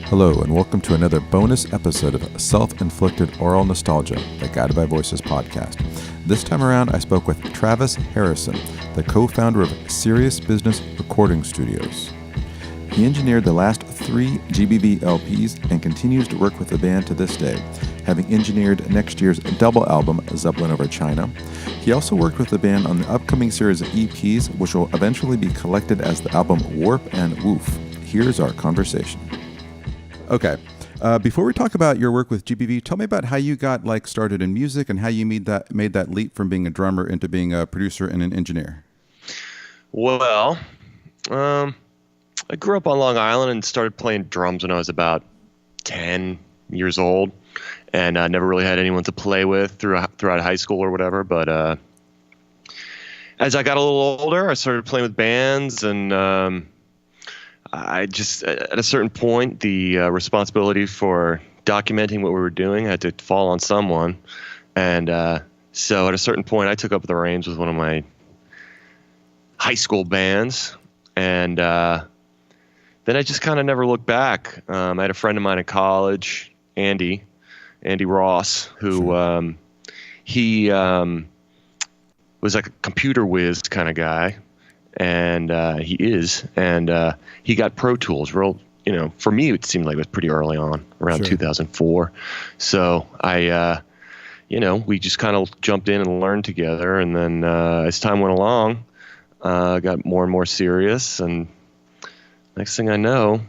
Hello, and welcome to another bonus episode of Self-Inflicted Oral Nostalgia, the Guided by Voices podcast. This time around, I spoke with Travis Harrison, the co-founder of Serious Business Recording Studios. He engineered the last 3 GBV LPs and continues to work with the band to this day, having engineered next year's double album, Zeppelin Over China. He also worked with the band on the upcoming series of EPs, which will eventually be collected as the album Warp and Woof. Here's our conversation. Okay. Before we talk about your work with GBV, tell me about how you got started in music and how you made that leap from being a drummer into being a producer and an engineer. Well, I grew up on Long Island and started playing drums when I was about 10 years old, and I never really had anyone to play with throughout high school or whatever. But as I got a little older, I started playing with bands, and I just, at a certain point, the responsibility for documenting what we were doing had to fall on someone. And so at a certain point, I took up the reins with one of my high school bands. And then I just kind of never looked back. I had a friend of mine in college, Andy Ross, who he was like a computer whiz kind of guy. And he is, and he got Pro Tools real, for me, it seemed like it was pretty early on, around 2004. So I, we just kind of jumped in and learned together. And then as time went along, got more and more serious. And next thing I know,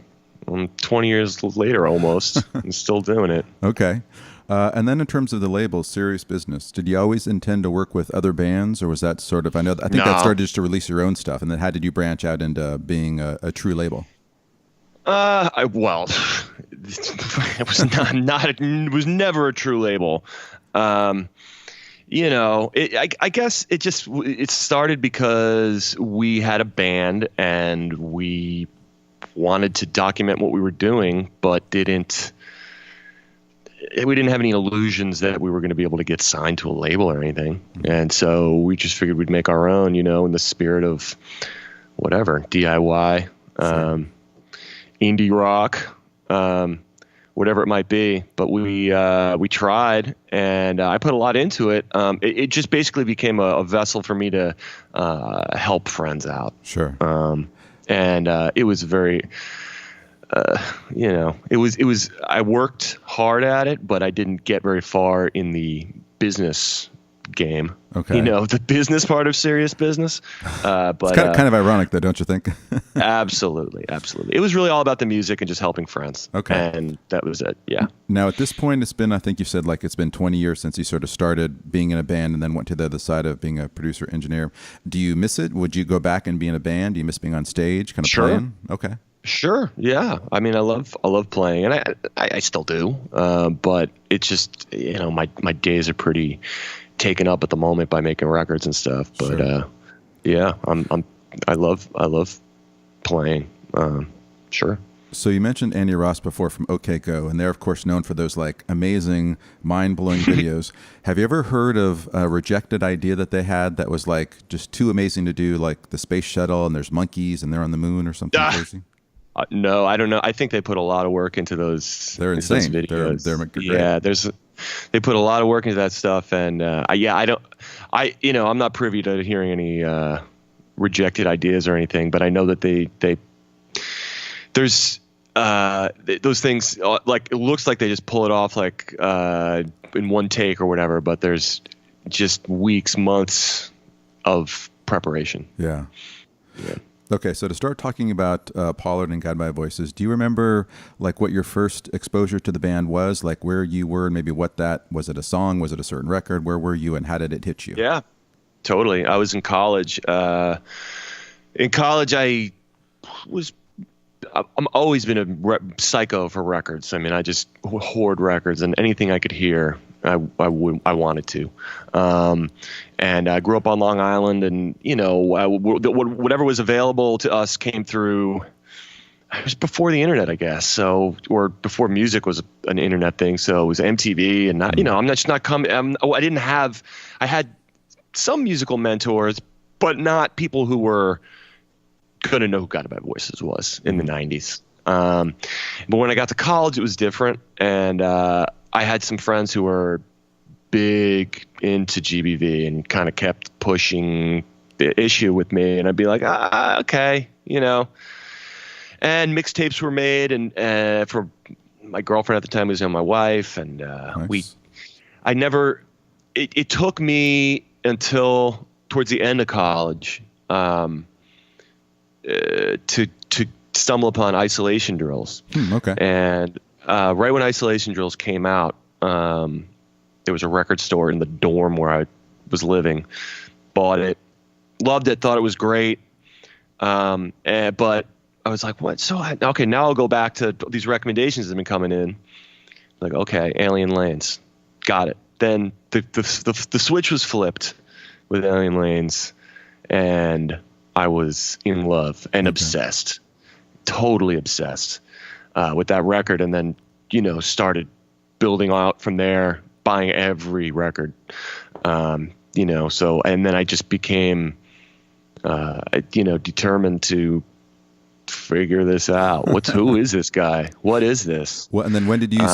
I'm 20 years later almost, and still doing it. Okay. And then in terms of the label, Serious Business, did you always intend to work with other bands, or was that sort of, I think that started just to release your own stuff, and then how did you branch out into being a true label? It was never a true label. I guess it started because we had a band and we wanted to document what we were doing, but we didn't have any illusions that we were going to be able to get signed to a label or anything. And so we just figured we'd make our own, in the spirit of whatever, DIY, indie rock, whatever it might be. But we tried, and I put a lot into it. It just basically became a vessel for me to help friends out. Sure. And it was very... it was, I worked hard at it, but I didn't get very far in the business game. Okay. The business part of Serious Business. But it's kind of ironic though, don't you think? Absolutely. It was really all about the music and just helping friends. Okay. And that was it. Yeah. Now at this point, it's been, I think you said it's been 20 years since you sort of started being in a band and then went to the other side of being a producer engineer. Do you miss it? Would you go back and be in a band? Do you miss being on stage, kind of playing? Okay. Sure. Yeah. I mean, I love playing, and I still do. But it's just, my days are pretty taken up at the moment by making records and stuff. But, sure. I love playing. Sure. So you mentioned Andy Ross before from OK Go, and they're of course known for those amazing, mind-blowing videos. Have you ever heard of a rejected idea that they had that was just too amazing to do, like the space shuttle and there's monkeys and they're on the moon or something crazy? No, I don't know. I think they put a lot of work into those. They're insane. Those videos. They're great. Yeah, they put a lot of work into that stuff, and I'm not privy to hearing any rejected ideas or anything, but I know that there's those things it looks like they just pull it off in one take or whatever, but there's just weeks, months of preparation. Yeah. Okay, so to start talking about Pollard and Guided by Voices, do you remember what your first exposure to the band was, where you were, and maybe what that was? It a song? Was it a certain record? Where were you, and how did it hit you? Yeah, totally. I was in college. I'm always been a psycho for records. I mean, I just hoard records, and anything I could hear, I wanted to. And I grew up on Long Island, and whatever was available to us came through. It was before the internet, I guess. So, or before music was an internet thing. So it was MTV, and I had some musical mentors, but not people who were going to know who Guided by Voices was in the 90s. But when I got to college, it was different. And I had some friends who were big into GBV and kind of kept pushing the issue with me. And I'd be like, okay, you know. And mixtapes were made, and for my girlfriend at the time was my wife, and Nice. It took me until towards the end of college to stumble upon Isolation Drills. Okay. And right when Isolation Drills came out, there was a record store in the dorm where I was living. Bought it, loved it, thought it was great, but I was like, what? Okay, now I'll go back to these recommendations that have been coming in. Like, okay, Alien Lanes, got it. Then the switch was flipped with Alien Lanes, and I was in love and obsessed, totally obsessed with that record. And then, you know, started building out from there, buying every record, you know. So, and then I just became, you know, determined to figure this out. Who is this guy? What is this? Well, and then when did you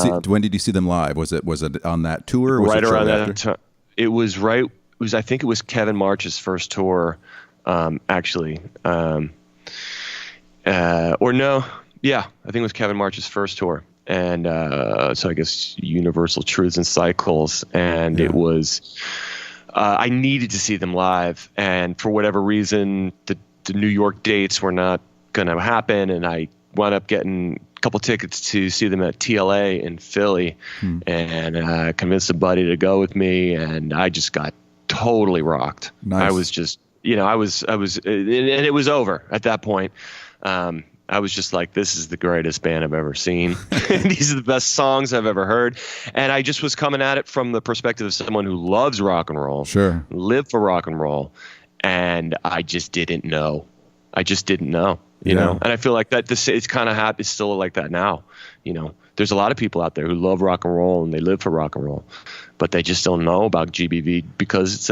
see them live? Was it on that tour? Or was right it around after? that time. It was I think it was Kevin March's first tour, actually. Or no, yeah, I think it was Kevin March's first tour. And so I guess Universal Truths and Cycles. And it was, I needed to see them live. And for whatever reason, the New York dates were not going to happen. And I wound up getting a couple tickets to see them at TLA in Philly, and convinced a buddy to go with me. And I just got totally rocked. Nice. I was just, you know, and it was over at that point. I was just like, this is the greatest band I've ever seen. These are the best songs I've ever heard. And I just was coming at it from the perspective of someone who loves rock and roll, lived for rock and roll. And I just didn't know. You know, and I feel like that it's kind of it's still like that now. You know, there's a lot of people out there who love rock and roll and they live for rock and roll, but they just don't know about GBV because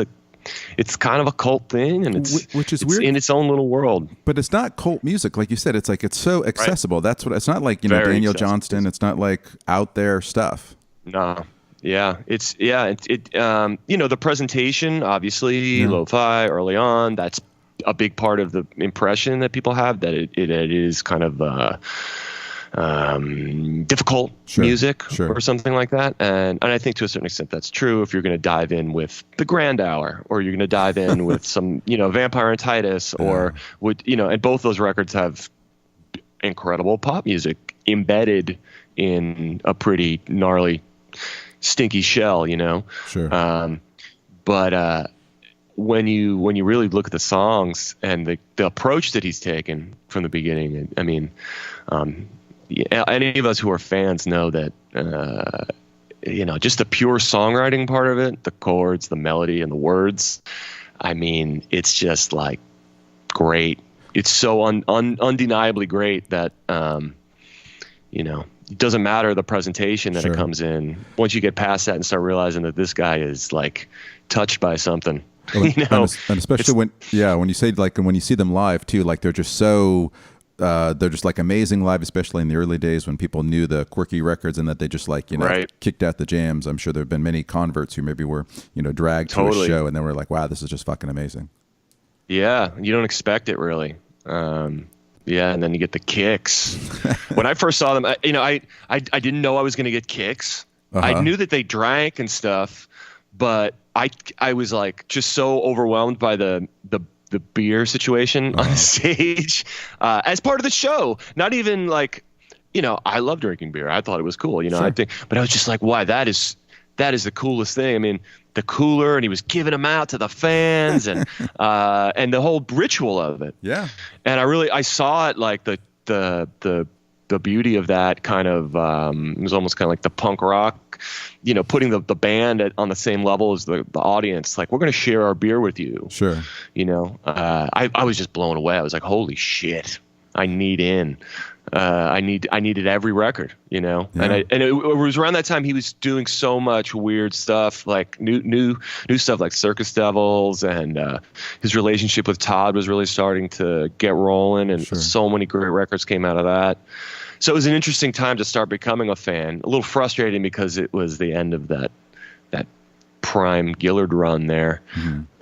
it's kind of a cult thing, and which is it's weird in its own little world. But it's not cult music, like you said. It's like it's so accessible. Right. That's what it's not like. You know, Very Daniel accessible. Johnston. It's not like out there stuff. No. Yeah, you know, the presentation, obviously, lo-fi early on, that's a big part of the impression that people have, that it is kind of difficult music or something like that. And I think to a certain extent that's true if you're going to dive in with the Grand Hour, or you're going to dive in with some, you know, Vampire and Titus, or would, you know, and both those records have incredible pop music embedded in a pretty gnarly, stinky shell, you know. But when you really look at the songs and the approach that he's taken from the beginning, I mean, any of us who are fans know that, you know, just the pure songwriting part of it, the chords, the melody, and the words, I mean, it's just like great. It's so undeniably great that, you know, it doesn't matter the presentation that it comes in. Once you get past that and start realizing that this guy is like touched by something. Well, you know, and especially when you say, like, when you see them live too, like they're just so they're just like amazing live, especially in the early days when people knew the quirky records and that they just, like, you know, kicked out the jams. I'm sure there have been many converts who maybe were, you know, dragged to a show and they were like, wow, this is just fucking amazing. Yeah, you don't expect it really. Yeah, and then you get the kicks. When I first saw them, I didn't know I was going to get kicks. I knew that they drank and stuff, but I was like just so overwhelmed by the beer situation on stage as part of the show. Not even like, you know, I love drinking beer. I thought it was cool, you know. But I was just like, why? That is the coolest thing. I mean, the cooler, and he was giving them out to the fans, and and the whole ritual of it. Yeah. And I saw it, like the beauty of that kind of, it was almost kind of like the punk rock, you know, putting the band on the same level as the audience. Like, we're going to share our beer with you. Sure. You know, I was just blown away. I was like, holy shit, I need in. I needed every record, you know. Yeah. And it was around that time he was doing so much weird stuff, like new stuff like Circus Devils, and his relationship with Todd was really starting to get rolling, and so many great records came out of that. So it was an interesting time to start becoming a fan. A little frustrating because it was the end of that prime Gillard run there.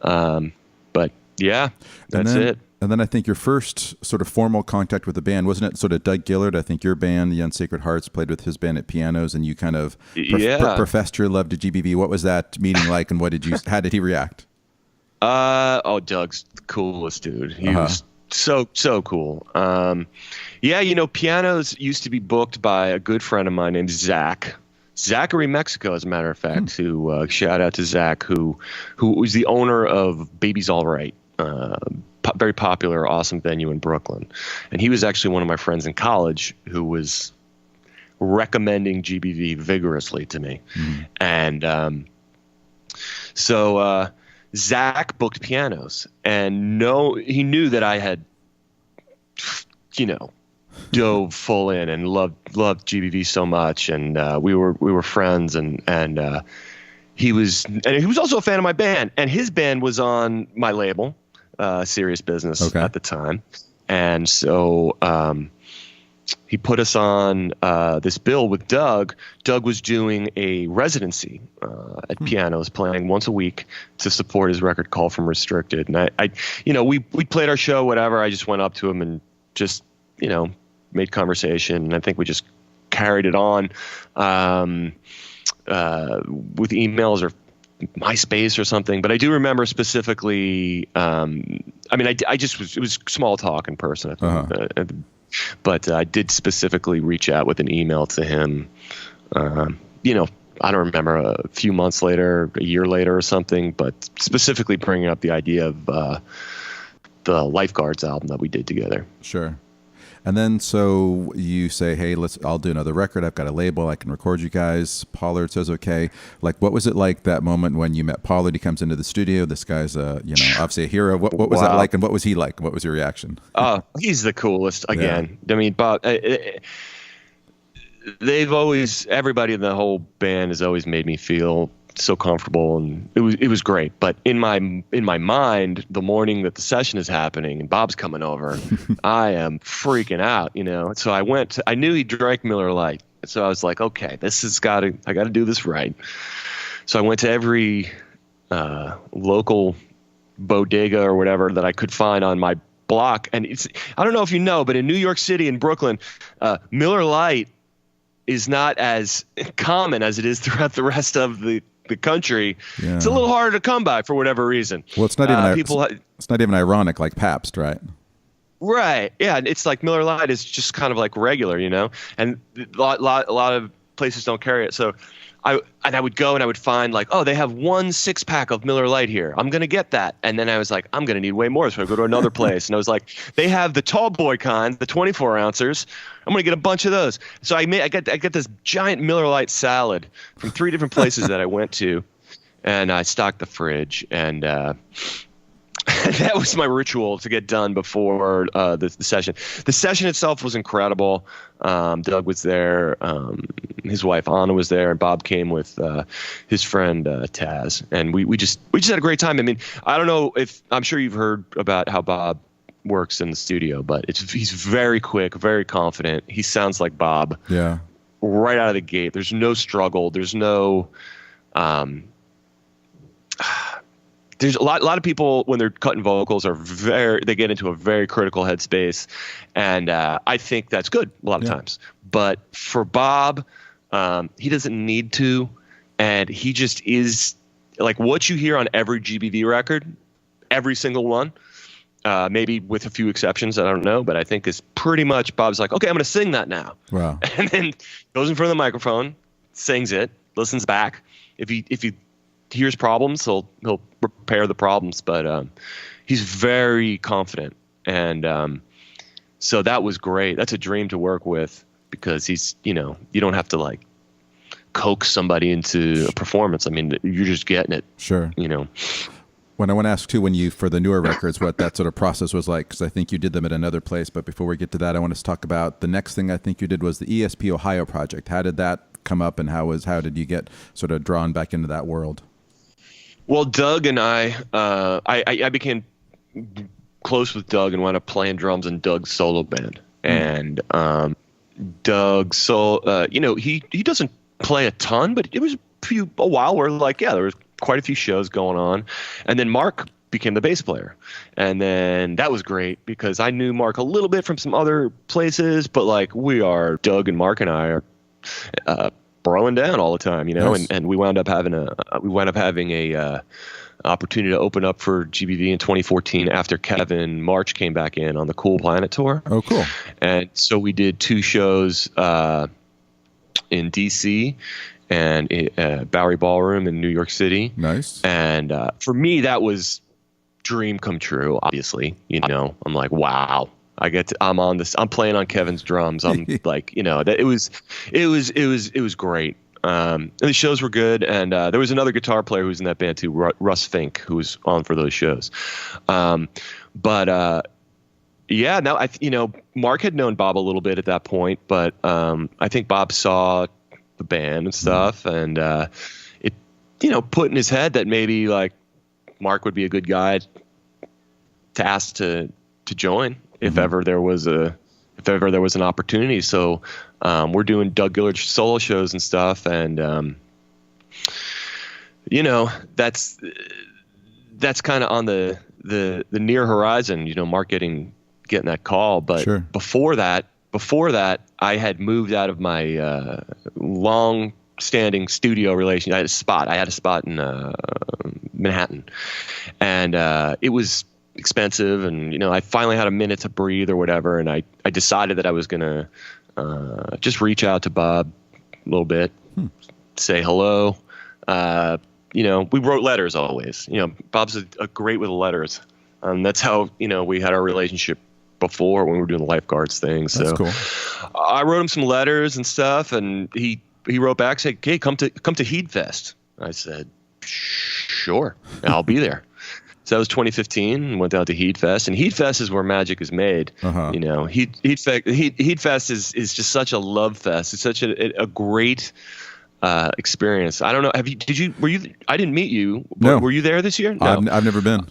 But yeah, that's it. And then I think your first sort of formal contact with the band, wasn't it sort of Doug Gillard? I think your band, the Unsacred Hearts, played with his band at pianos, and you kind of professed your love to GBV. What was that meeting like, and how did he react? Doug's the coolest dude. He was so cool. Yeah, you know, pianos used to be booked by a good friend of mine named Zachary Mexico, as a matter of fact, who shout out to Zach, who was the owner of Baby's All Right. Very popular, awesome venue in Brooklyn. And he was actually one of my friends in college who was recommending GBV vigorously to me. And so Zach booked pianos, and he knew that I had, you know, dove full in and loved GBV so much, and we were friends, and he was also a fan of my band, and his band was on my label, Serious Business at the time. And so he put us on this bill with Doug. Doug was doing a residency at pianos, playing once a week to support his record Call from Restricted. And I you know, we played our show, whatever. I just went up to him and just, you know, made conversation. And I think we just carried it on with emails or MySpace or something. But I do remember specifically, I mean, it was small talk in person, I think. But I did specifically reach out with an email to him, you know, I don't remember, a few months later, a year later or something, but specifically bringing up the idea of the Lifeguards album that we did together. Sure. And then so you say, hey, I'll do another record. I've got a label. I can record you guys. Pollard says, okay. Like, what was it like that moment when you met Pollard? He comes into the studio. This guy's obviously a hero. What was that like, and what was he like? What was your reaction? Oh, he's the coolest again. Yeah. I mean, Bob, everybody in the whole band has always made me feel so comfortable, and it was great. But in my mind, the morning that the session is happening and Bob's coming over, I am freaking out, you know. So I knew he drank Miller Lite, so I was like, okay, I got to do this right. So I went to every local bodega or whatever that I could find on my block, and I don't know if you know, but in New York City and Brooklyn, Miller Lite is not as common as it is throughout the rest of the country. Yeah. It's a little harder to come by for whatever reason. Well, it's not even it's not even ironic like Pabst, right? Right. Yeah. It's like Miller Lite is just kind of like regular, you know, and a lot of places don't carry it. So I would go and I would find like, oh, they have 1 6-pack of Miller Lite here. I'm going to get that. And then I was like, I'm going to need way more. So I go to another place and I was like, they have the tall boy kind, the 24 ouncers. I'm going to get a bunch of those. So I get this giant Miller Lite salad from 3 different places that I went to, and I stocked the fridge, and that was my ritual to get done before the session. The session itself was incredible. Doug was there. His wife Anna was there, and Bob came with his friend Taz, and we just had a great time. I mean, I don't know if I'm sure you've heard about how Bob works in the studio, but he's very quick, very confident. He sounds like Bob. Yeah. Right out of the gate. There's no struggle. There's no there's a lot of people when they're cutting vocals they get into a very critical headspace, and I think that's good a lot of times. But for Bob, he doesn't need to, and he just is like what you hear on every GBV record, every single one. Maybe with a few exceptions, I don't know, but I think it's pretty much Bob's like, okay, I'm going to sing that now. Wow. And then goes in front of the microphone, sings it, listens back. If he hears problems, he'll repair the problems, but he's very confident, and so that was great. That's a dream to work with, because he's, you know, you don't have to like coax somebody into a performance. I mean, you're just getting it. Sure. You know. When I want to ask too, when you, for the newer records, what that sort of process was like, because I think you did them at another place. But before we get to that, I want to talk about the next thing I think you did was the ESP Ohio project. How did that come up, and how did you get sort of drawn back into that world? Well, Doug and I became close with Doug and wound up playing drums in Doug's solo band. And Doug, he doesn't play a ton, but it was a while where there was quite a few shows going on. And then Mark became the bass player. And then that was great because I knew Mark a little bit from some other places, but Doug and Mark and I are broing down all the time, Nice. and we wound up having a opportunity to open up for GBV in 2014 after Kevin March came back in on the Cool Planet tour. Oh, cool. And so we did 2 shows in DC and Bowery Ballroom in New York City. Nice. And for me, that was dream come true, obviously. I'm like, wow. I'm on this. I'm playing on Kevin's drums. I'm that it was great. And the shows were good. And there was another guitar player who was in that band too, Russ Fink, who was on for those shows. Mark had known Bob a little bit at that point, but I think Bob saw the band and stuff, and it put in his head that maybe Mark would be a good guy to ask to join if ever there was an opportunity. So we're doing Doug Gillard solo shows and stuff, and that's kind of on the near horizon. Mark getting that call, but sure. Before that, I had moved out of my long-standing studio relation. I had a spot in Manhattan, and it was expensive, and I finally had a minute to breathe or whatever, and I decided that I was gonna just reach out to Bob a little bit, say hello. We wrote letters always. Bob's a great with letters. That's how we had our relationship before when we were doing the lifeguards thing. So that's cool. I wrote him some letters and stuff, and he wrote back saying, "Hey, come to Heatfest." I said, "Sure, I'll be there." So that was 2015, and went down to Heatfest, and Heatfest is where magic is made. Uh-huh. Heatfest is just such a love fest. It's such a great experience. I don't know. Were you? I didn't meet you. No. Were you there this year? No. I've never been.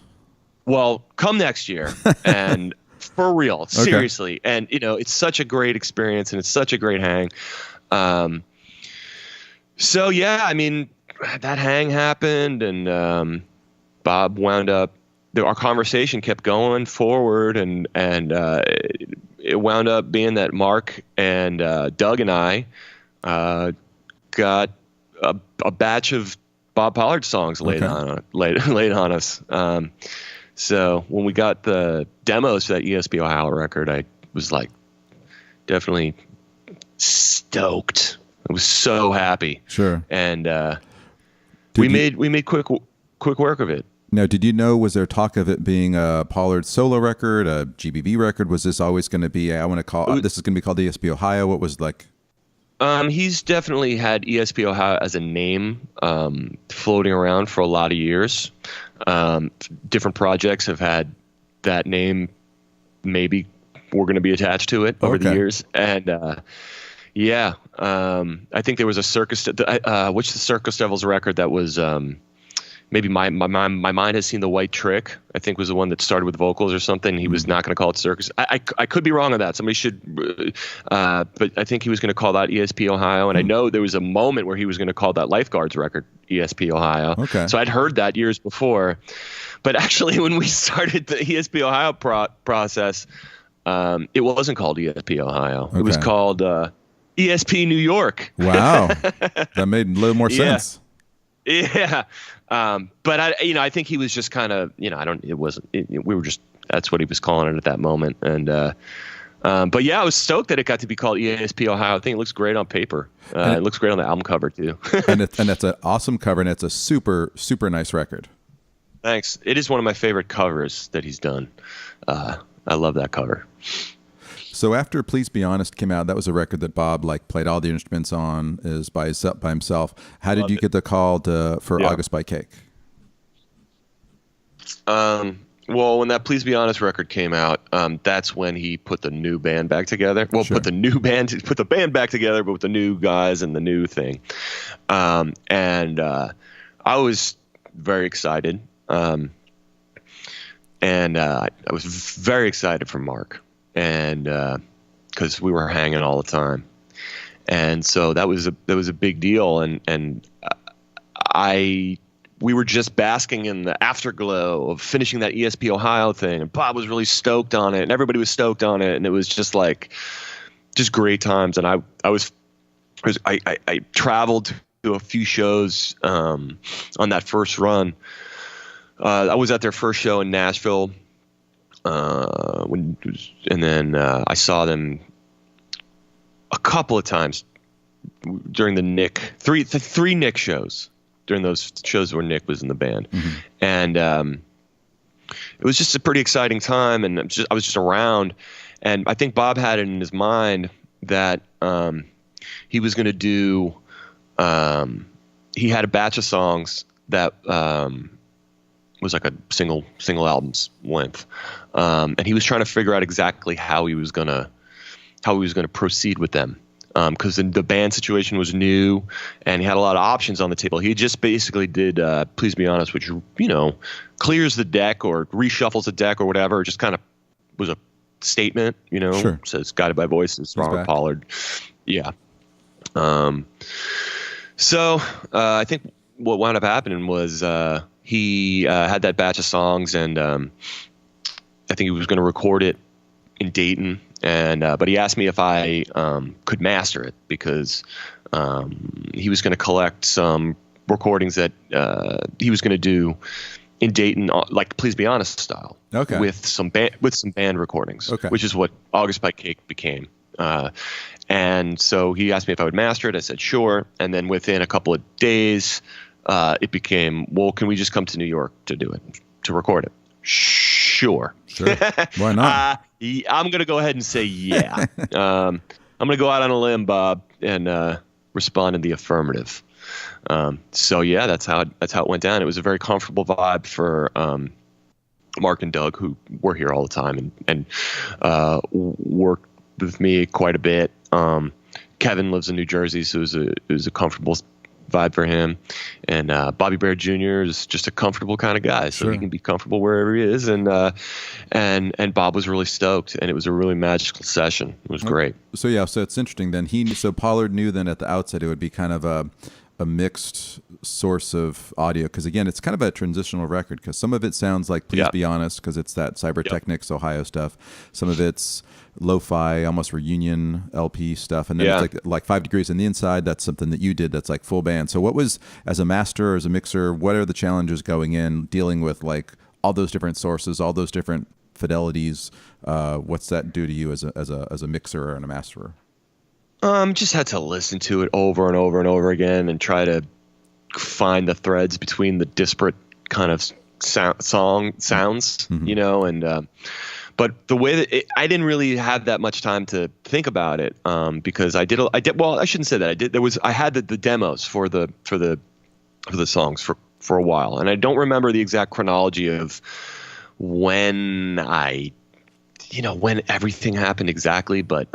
Well, come next year, and for real, seriously. Okay. And it's such a great experience, and it's such a great hang. So yeah, I mean, that hang happened, and Bob wound up. Our conversation kept going forward, and it wound up being that Mark and Doug and I got a batch of Bob Pollard songs laid on us. So when we got the demos for that ESP Ohio record, I was definitely stoked. I was so happy. Sure. And we made quick work of it. Now, did you know, was there talk of it being a Pollard solo record, a GBV record? Was this always going to be, this is going to be called ESP Ohio? What was he's definitely had ESP Ohio as a name floating around for a lot of years. Different projects have had that name. Maybe we're going to be attached to it over the years. And I think there was a Circus, the Circus Devils record that was maybe my mind has seen the White Trick, I think was the one that started with vocals or something. He was not going to call it Circus. I could be wrong on that. Somebody should, but I think he was going to call that ESP Ohio. And I know there was a moment where he was going to call that Lifeguards record ESP Ohio. Okay. So I'd heard that years before. But actually, when we started the ESP Ohio process, it wasn't called ESP Ohio. Okay. It was called ESP New York. Wow. That made a little more sense. Yeah. But I think he was just kind of, that's what he was calling it at that moment. And, but yeah, I was stoked that it got to be called ESP Ohio. I think it looks great on paper. It looks great on the album cover too. and it's an awesome cover, and it's a super, super nice record. Thanks. It is one of my favorite covers that he's done. I love that cover. So after Please Be Honest came out, that was a record that Bob played all the instruments on by himself. How did you get the call for August by Cake? Well, when that Please Be Honest record came out, that's when he put the new band back together. Well, Sure. put the band back together, but with the new guys and the new thing. I was very excited. I was very excited for Mark, and because we were hanging all the time, and so that was a big deal. We were just basking in the afterglow of finishing that ESP Ohio thing, and Bob was really stoked on it, and everybody was stoked on it, and it was just great times. And I traveled to a few shows on that first run. I was at their first show in Nashville, and then I saw them a couple of times during the three Nick shows. During those shows where Nick was in the band. Mm-hmm. And it was just a pretty exciting time, and I was just around, and I think Bob had it in his mind that he was going to do he had a batch of songs that was like a single album's length, and he was trying to figure out exactly how he was going to proceed with them. Because the band situation was new, and he had a lot of options on the table. He just basically did Please Be Honest, which, clears the deck or reshuffles the deck or whatever. It just kind of was a statement, Sure. Says Guided by Voices, Bob Pollard. Yeah. So I think what wound up happening was he had that batch of songs, and I think he was going to record it in Dayton. But he asked me if I could master it, because he was going to collect some recordings that he was going to do in Dayton, like Please Be Honest style, okay, with some band recordings, okay, which is what August by Cake became. And so he asked me if I would master it. I said sure. And then within a couple of days, it became, well, can we just come to New York to do it, to record it? Sure. Why not? I'm going to go ahead and say yeah. I'm going to go out on a limb, Bob, and respond in the affirmative. So yeah, that's how it went down. It was a very comfortable vibe for Mark and Doug, who were here all the time and worked with me quite a bit. Kevin lives in New Jersey, so it was a comfortable vibe for him. And Bobby Bear Jr. is just a comfortable kind of guy, so He can be comfortable wherever he is. And Bob was really stoked, and it was a really magical session. It was great. So yeah, so it's interesting then. So Pollard knew then at the outset it would be kind of a mixed source of audio, because again, it's kind of a transitional record, because some of it sounds like Please Be Honest, because it's that Cybertechnics Ohio stuff. Some of it's lo-fi, almost reunion LP stuff, and then it's like 5 Degrees on the Inside. That's something that you did that's like full band. So what was, as a master or as a mixer, what are the challenges going in dealing with like all those different sources, all those different fidelities? What's that do to you as a mixer and a masterer? Just had to listen to it over and over and over again and try to find the threads between the disparate kind of song sounds, and but the way that I didn't really have that much time to think about it, because I did. Well, I shouldn't say that. I had the demos for the songs for a while, and I don't remember the exact chronology of when when everything happened exactly, but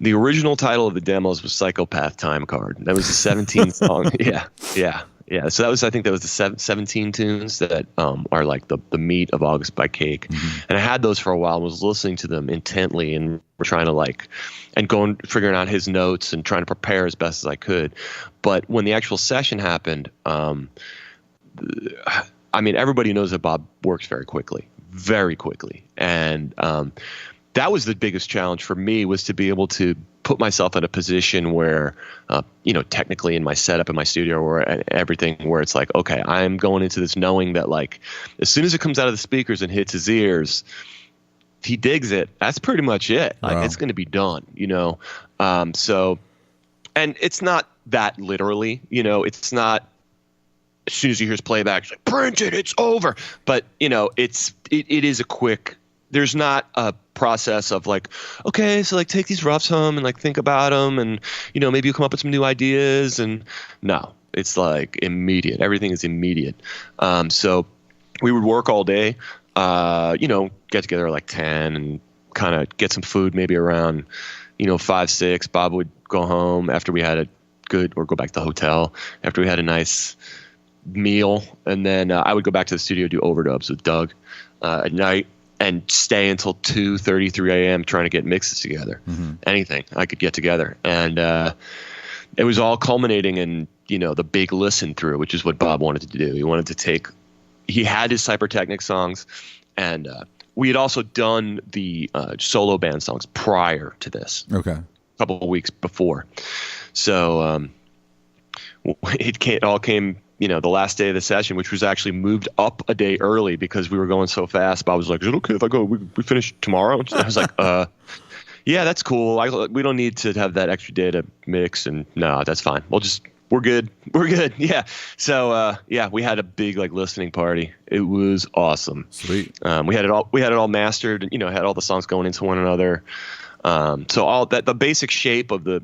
the original title of the demos was Psychopath Time Card. That was the 17 song. Yeah. So I think that was the 17 tunes that are like the meat of August by Cake. Mm-hmm. And I had those for a while and was listening to them intently and trying to figuring out his notes and trying to prepare as best as I could. But when the actual session happened, everybody knows that Bob works very quickly. And that was the biggest challenge for me, was to be able to put myself in a position where, technically in my setup in my studio or everything, where it's like, okay, I'm going into this knowing that like, as soon as it comes out of the speakers and hits his ears, he digs it. That's pretty much it. Like, wow. It's going to be done, So, and it's not that literally, it's not, as soon as he hears playback, it's like, print it, it's over. But, it is a quick, there's not a process of like, okay, so like take these roughs home and like think about them, and maybe you'll come up with some new ideas. And no, it's like immediate. Everything is immediate. So we would work all day, get together at like 10 and kind of get some food maybe around, 5, 6. Bob would go home after we had or go back to the hotel after we had a nice meal. And then I would go back to the studio, do overdubs with Doug at night and stay until 2:30, 3 a.m. trying to get mixes together. Mm-hmm. Anything I could get together. And it was all culminating in, the big listen through, which is what Bob wanted to do. He had his Cybertechnic songs, and we had also done the solo band songs prior to this. Okay. A couple of weeks before. So it all came, the last day of the session, which was actually moved up a day early because we were going so fast. Bob was like, "Is it okay if I go? We finish tomorrow?" And I was like, yeah, that's cool. We don't need to have that extra day to mix, and no, that's fine. We're good. We're good. Yeah. So we had a big listening party. It was awesome. Sweet. We had it all mastered. Had all the songs going into one another. So all that, the basic shape of the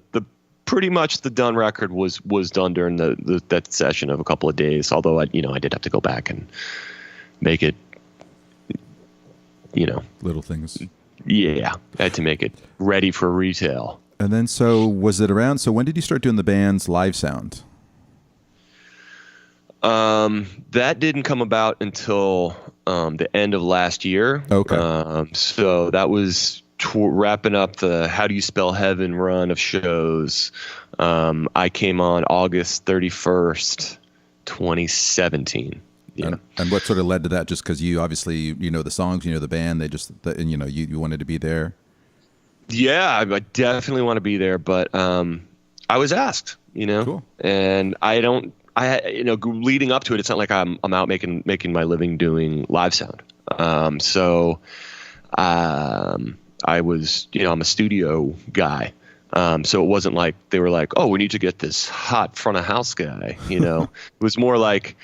pretty much the done record was done during that session of a couple of days. Although I did have to go back and make it. Little things. Yeah, I had to make it ready for retail. And then, so was it around? So when did you start doing the band's live sound? That didn't come about until the end of last year. Okay. So that was wrapping up the How Do You Spell Heaven run of shows. I came on August 31st, 2017. Yeah. And what sort of led to that? Just because you obviously the songs, the band, you wanted to be there. Yeah, I definitely want to be there, but I was asked, Cool. And leading up to it, it's not like I'm out making my living doing live sound. So I was, I'm a studio guy. So it wasn't like they were like, "Oh, we need to get this hot front of house guy." It was more like,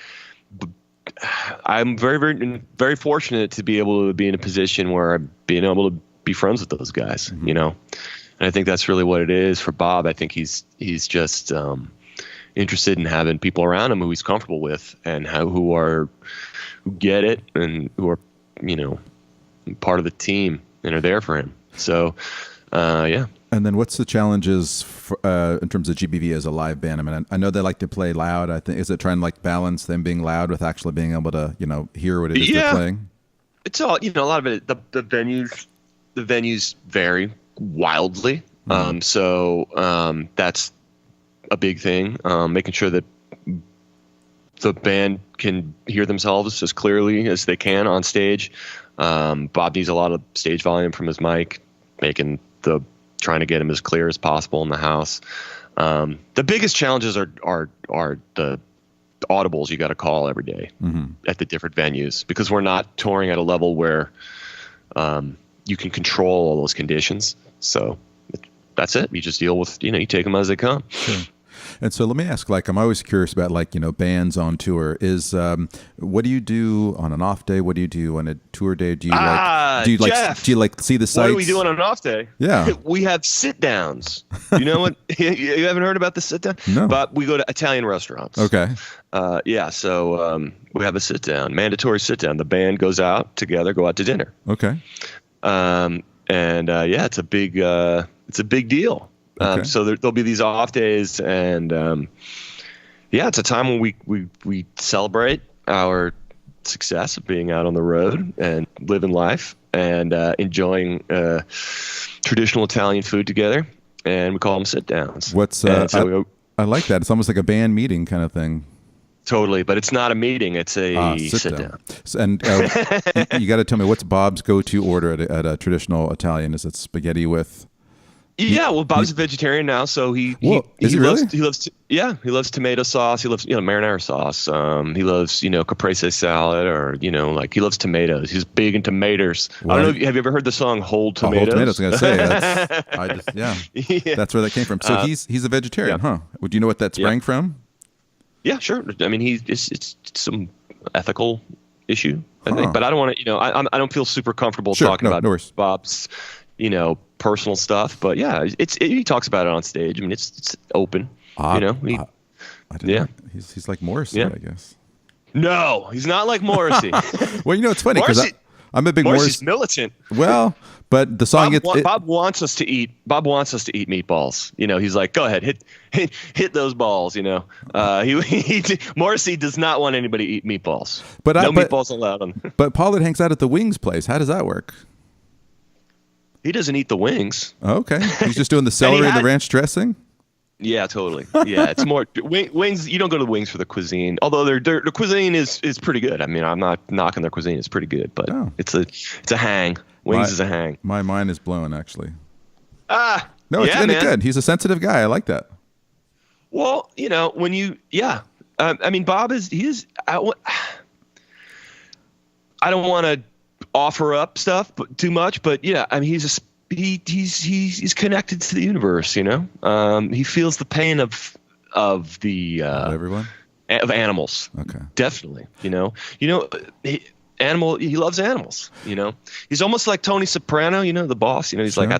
I'm very, very, very fortunate to be able to be in a position where I'm being able to be friends with those guys, mm-hmm. And I think that's really what it is for Bob. I think he's just interested in having people around him who he's comfortable with and who get it and who are, part of the team and are there for him. So, yeah. And then what's the challenges in terms of GBV as a live band? I mean, I know they like to play loud. I think, is it trying to balance them being loud with actually being able to, hear what it is they're playing? It's all, a lot of it, the venues vary wildly. Mm-hmm. So that's a big thing. Making sure that the band can hear themselves as clearly as they can on stage. Bob needs a lot of stage volume from his mic, trying to get him as clear as possible in the house. The biggest challenges are the audibles you got to call every day mm-hmm. at the different venues, because we're not touring at a level where you can control all those conditions. So that's it. You just deal with, you take them as they come. Sure. And so let me ask, I'm always curious about bands on tour. What do you do on an off day? What do you do on a tour day? Do you Jeff, see the sights? What do we do on an off day? Yeah. We have sit downs. You know what? You haven't heard about the sit down? No. But we go to Italian restaurants. Okay. Yeah. So we have a sit down, mandatory sit down. The band goes out together, go out to dinner. Okay. It's a big deal. Okay. So there'll be these off days, and it's a time when we celebrate our success of being out on the road and living life and enjoying traditional Italian food together, and we call them sit downs. I like that. It's almost like a band meeting kind of thing. Totally, but it's not a meeting; it's a sit down. And you got to tell me, what's Bob's go-to order at a traditional Italian? Is it spaghetti with? Yeah, well, Bob's a vegetarian now, so he loves tomato sauce. He loves marinara sauce. He loves caprese salad, or he loves tomatoes. He's big in tomatoes. Well, I don't know. Have you ever heard the song "Hold Tomatoes"? Hold Tomatoes. I was gonna say that's where that came from. So he's a vegetarian, huh? Do you know what that sprang from? Yeah, sure. I mean, it's some ethical issue, I think, but I don't want to. I don't feel super comfortable talking about Bob's personal stuff, but yeah, he talks about it on stage. I mean, it's open. I didn't know. He's like Morrison, I guess. No, he's not like Morrissey. Well, it's funny because I'm a big Morrissey's militant. Well, but the song Bob wants us to eat. Bob wants us to eat meatballs. He's like, go ahead, hit those balls. Morrissey does not want anybody to eat meatballs. But meatballs allowed. But Pollard hangs out at the Wings place. How does that work? He doesn't eat the wings. Okay, he's just doing the celery and the ranch dressing. Yeah, totally. Yeah, it's more wings. You don't go to the Wings for the cuisine, although their cuisine is pretty good. I mean, I'm not knocking their cuisine; it's pretty good, but it's a hang. Wings is a hang. My mind is blown, actually. No, it's really good. He's a sensitive guy. I like that. Well, I mean, Bob is. I don't want to offer up stuff, but too much. But yeah, I mean, he's connected to the universe. He feels the pain of everyone of animals. Okay, definitely. He loves animals. He's almost like Tony Soprano. The boss. He's like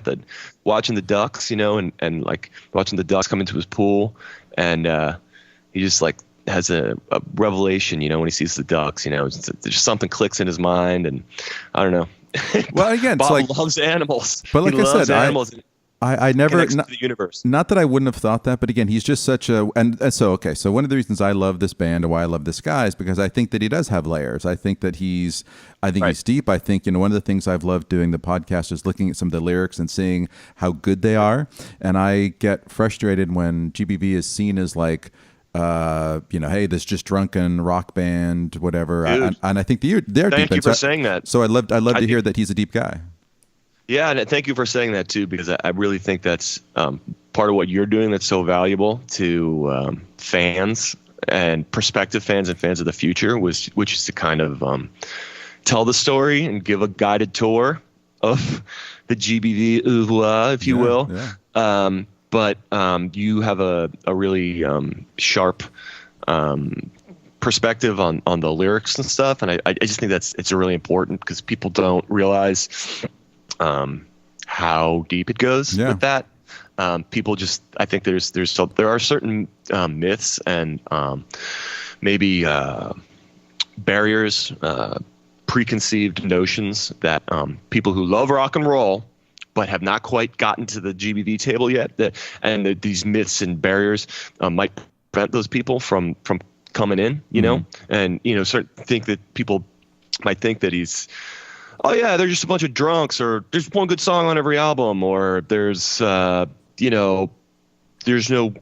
watching the ducks. And like watching the ducks come into his pool, and he just like has a revelation. When he sees the ducks. There's something clicks in his mind, and I don't know. Well, again, Bob loves animals. But like I said, I never to the universe. Not that I wouldn't have thought that, but again, he's just such a so one of the reasons I love this band and why I love this guy is because I think that he does have layers. I think that he's deep. I think one of the things I've loved doing the podcast is looking at some of the lyrics and seeing how good they are. And I get frustrated when GBV is seen as like hey, this just drunken rock band, whatever. And I think they're deep. Thank you for saying that. So I'd love to hear that he's a deep guy. Yeah, and thank you for saying that too, because I really think that's part of what you're doing that's so valuable to fans and prospective fans and fans of the future, which is to kind of tell the story and give a guided tour of the GBV oeuvre, if you will. Yeah. But you have a really sharp perspective on the lyrics and stuff, and I just think it's really important because people don't realize how deep it goes with that. People just, I think there are certain myths and maybe barriers, preconceived notions that people who love rock and roll but have not quite gotten to the GBV table yet, and these myths and barriers might prevent those people from coming in, and think that people might think that he's, oh yeah, they're just a bunch of drunks, or there's one good song on every album, or there's there's no,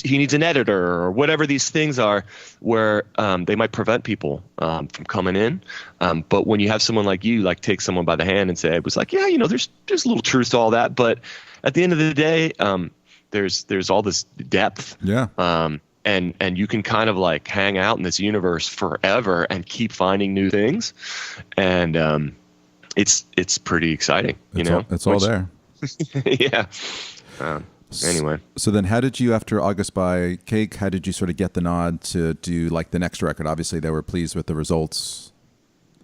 he needs an editor, or whatever these things are, where they might prevent people from coming in. But when you have someone like you, like take someone by the hand and say, it was like, yeah, there's a little truth to all that, but at the end of the day, there's all this depth. Yeah. And you can kind of like hang out in this universe forever and keep finding new things, and it's pretty exciting. It's all there. Yeah. Anyway. So then how did you, after August by Cake, how did you sort of get the nod to do like the next record? Obviously they were pleased with the results.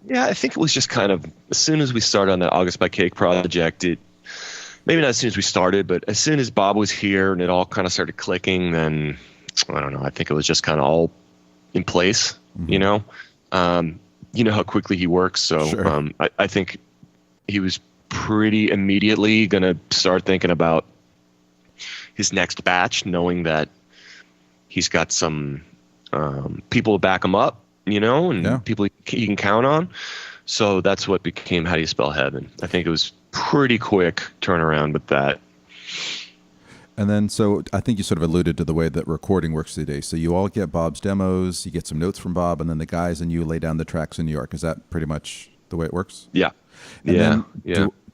Yeah, I think it was just kind of, as soon as we started on the August by Cake project, maybe not as soon as we started, but as soon as Bob was here and it all kind of started clicking, then I don't know, I think it was just kind of all in place, you know how quickly he works. So sure. I think he was pretty immediately going to start thinking about his next batch, knowing that he's got some people to back him up, and people he can count on. So that's what became How Do You Spell Heaven. I think it was pretty quick turnaround with that. And then, so I think you sort of alluded to the way that recording works today. So you all get Bob's demos, you get some notes from Bob, and then the guys and you lay down the tracks in New York. Is that pretty much the way it works? Yeah. And then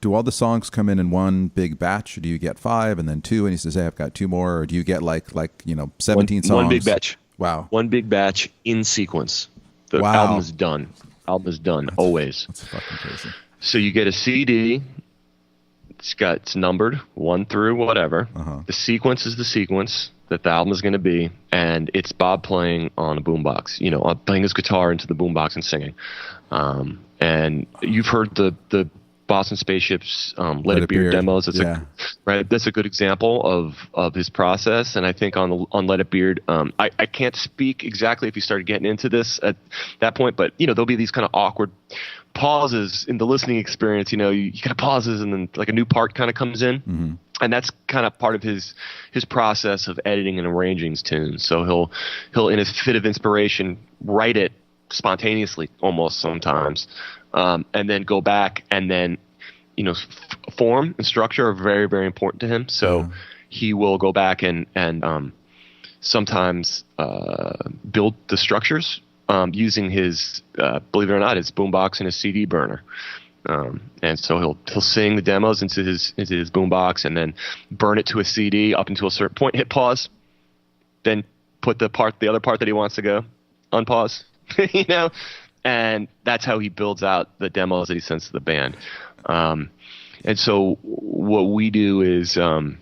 do all the songs come in one big batch, or do you get 5 and then 2, and he says, hey, I've got 2 more, or do you get like 17 songs? One big batch. Wow. One big batch in sequence. The album is done. Always. That's fucking crazy. So you get a CD. It's numbered 1 through whatever. Uh-huh. The sequence is the sequence that the album is going to be, and it's Bob playing on a boombox. Playing his guitar into the boombox and singing. And you've heard the Boston Spaceships Let It Be Your demos. It's right? That's a good example of his process. And I think on Let It Beard, I can't speak exactly if he started getting into this at that point, but there'll be these kind of awkward pauses in the listening experience. You kind of pauses, and then like a new part kind of comes in. Mm-hmm. And that's kind of part of his process of editing and arranging his tunes. So he'll in his fit of inspiration write it spontaneously almost sometimes, and then go back, and then form and structure are very, very important to him. So he will go back and sometimes build the structures using his believe it or not, his boombox and his CD burner. And so he'll sing the demos into his boombox, and then burn it to a CD up until a certain point, hit pause, then put the other part that he wants to go, unpause, and that's how he builds out the demos that he sends to the band. And so what we do is, I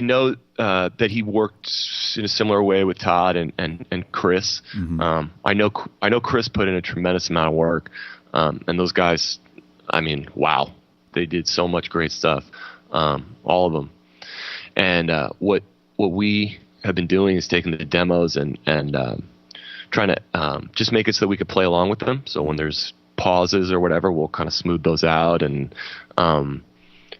know that he worked in a similar way with Todd and Chris. Mm-hmm. I know Chris put in a tremendous amount of work. And those guys, wow, they did so much great stuff, all of them. And what we have been doing is taking the demos and trying to just make it so that we could play along with them. So when there's pauses or whatever, we'll kind of smooth those out and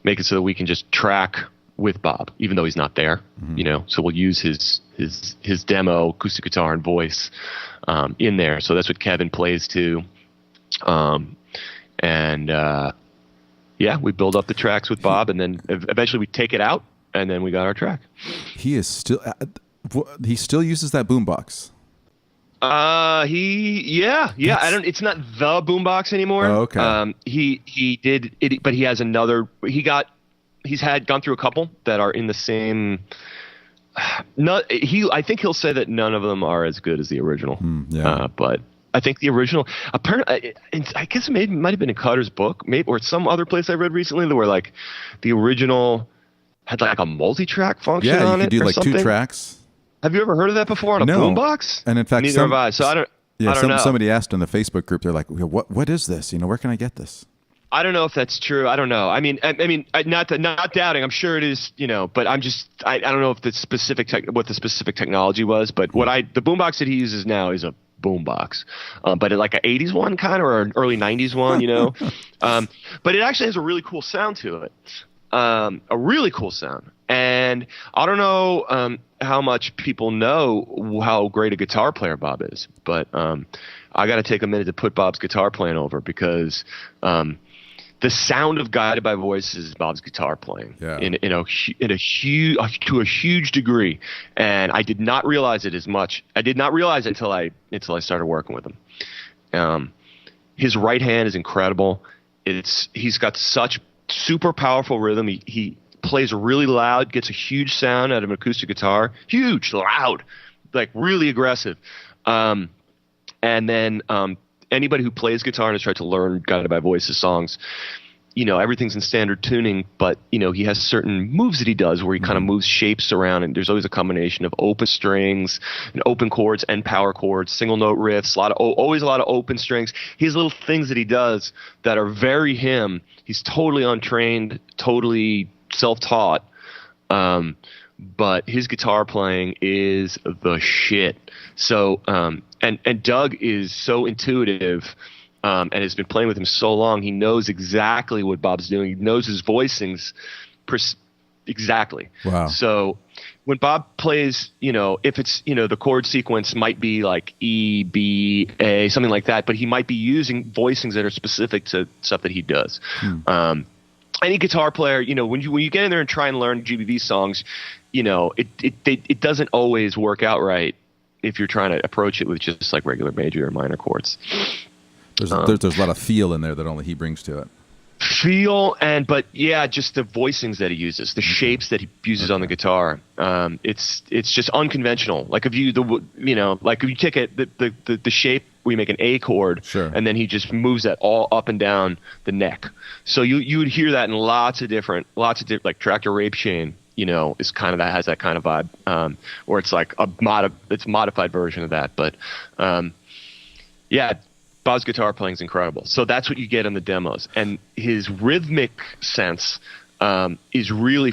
make it so that we can just track with Bob, even though he's not there. Mm-hmm. So we'll use his demo, acoustic guitar and voice in there. So that's what Kevin plays to. We build up the tracks with Bob, and then eventually we take it out, and then we got our track. He still uses that boombox. It's not the boombox anymore. Oh, okay. He did it, but he has another. He's gone through a couple that are in the same. I think he'll say that none of them are as good as the original. But I think the original, apparently, I guess it might have been in Cutter's book, or some other place I read recently, where like the original had like a multi-track function on it. Yeah, you could do like something. 2 tracks. Have you ever heard of that before on a boombox? And in fact, neither have I. So I don't know. Somebody asked in the Facebook group, they're like, "What is this? Where can I get this?" I don't know if that's true. I don't know. I mean, not doubting. I'm sure it is. But I don't know if the what the specific technology was. But the boombox that he uses now is a boombox, but like an 80s one kind of, or an early 90s one, but it actually has a really cool sound to it, a really cool sound. And I don't know how much people know how great a guitar player Bob is, but I got to take a minute to put Bob's guitar playing over, because the sound of Guided by Voices is Bob's guitar playing to a huge degree, and I did not realize it as much. I did not realize it until I started working with him. His right hand is incredible. He's got such super powerful rhythm. He plays really loud, gets a huge sound out of an acoustic guitar, huge, loud, like really aggressive. And then anybody who plays guitar and has tried to learn Guided by Voices songs, everything's in standard tuning, but he has certain moves that he does where he kind of moves shapes around, and there's always a combination of open strings and open chords and power chords, single note riffs, always a lot of open strings. He has little things that he does that are very him. He's totally untrained, totally self-taught, but his guitar playing is the shit. So and Doug is so intuitive, and has been playing with him so long. He knows exactly what Bob's doing. He knows his voicings exactly. Wow. So when Bob plays, if it's, the chord sequence might be like E, B, A, something like that, but he might be using voicings that are specific to stuff that he does. Any guitar player, when you get in there and try and learn GBV songs, it doesn't always work out right if you're trying to approach it with just like regular major or minor chords. There's a lot of feel in there that only he brings to it. But just the voicings that he uses, the shapes that he uses on the guitar. It's just unconventional. Like if you take the shape, we make an A chord, sure, and then he just moves that all up and down the neck. So you would hear that in lots of different, like Tractor Rape Chain, is kind of that, has that kind of vibe, or it's like it's a modified version of that. But Bob's guitar playing is incredible. So that's what you get in the demos, and his rhythmic sense is really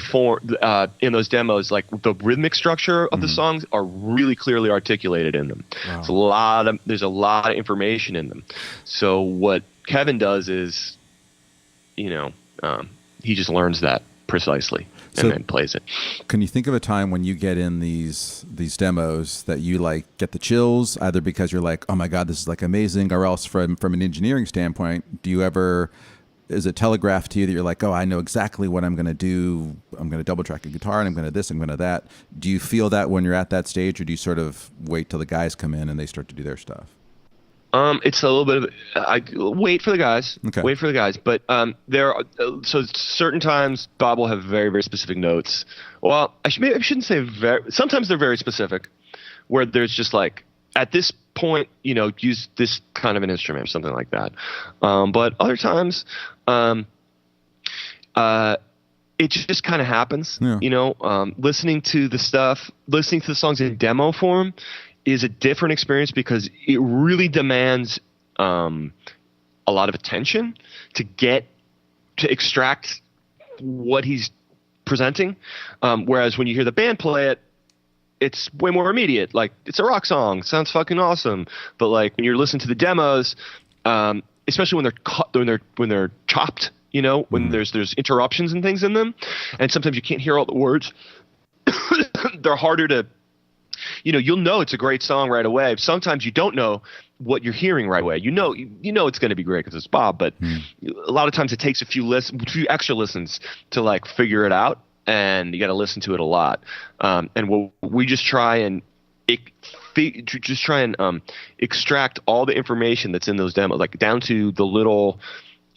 in those demos. Like the rhythmic structure of the songs are really clearly articulated in them. Wow. There's a lot of information in them. So what Kevin does is, he just learns that precisely and then plays it. Can you think of a time when you get in these demos that you like get the chills, either because you're like, oh my God, this is like amazing, or else from an engineering standpoint, is it telegraphed to you that you're like, oh, I know exactly what I'm going to do. I'm going to double track a guitar and I'm going to this, I'm going to that. Do you feel that when you're at that stage, or do you sort of wait till the guys come in and they start to do their stuff? It's a little bit of I wait for the guys. Okay. Wait for the guys, but there are so certain times Bob will have very, very specific notes. Well, I shouldn't say very. Sometimes they're very specific, where there's just like at this point, use this kind of an instrument or something like that. But other times, it just kind of happens. Yeah. Listening to the songs in demo form is a different experience because it really demands a lot of attention to extract what he's presenting. Whereas when you hear the band play it, it's way more immediate. Like, it's a rock song, sounds fucking awesome. But like when you're listening to the demos, especially when they're chopped, when there's interruptions and things in them, and sometimes you can't hear all the words. They're harder to. You'll know it's a great song right away. Sometimes you don't know what you're hearing right away. You know it's going to be great because it's Bob, but a lot of times it takes a few extra listens to like figure it out, and you got to listen to it a lot. And we just try and extract all the information that's in those demos, like down to the little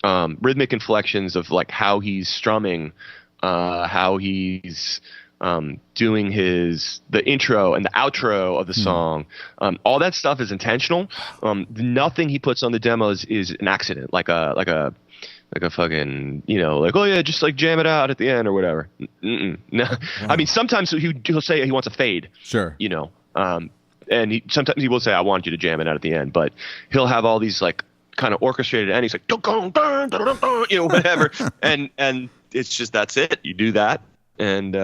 rhythmic inflections of like how he's strumming, how he's doing the intro and the outro of the song. All that stuff is intentional. Nothing he puts on the demos is an accident, like a fucking, like, oh yeah, just like jam it out at the end or whatever. No. Wow. I mean, sometimes he'll say he wants a fade. Sure. And sometimes he will say, I want you to jam it out at the end, but he'll have all these like kind of orchestrated endings, like whatever. and it's just, that's it. You do that. And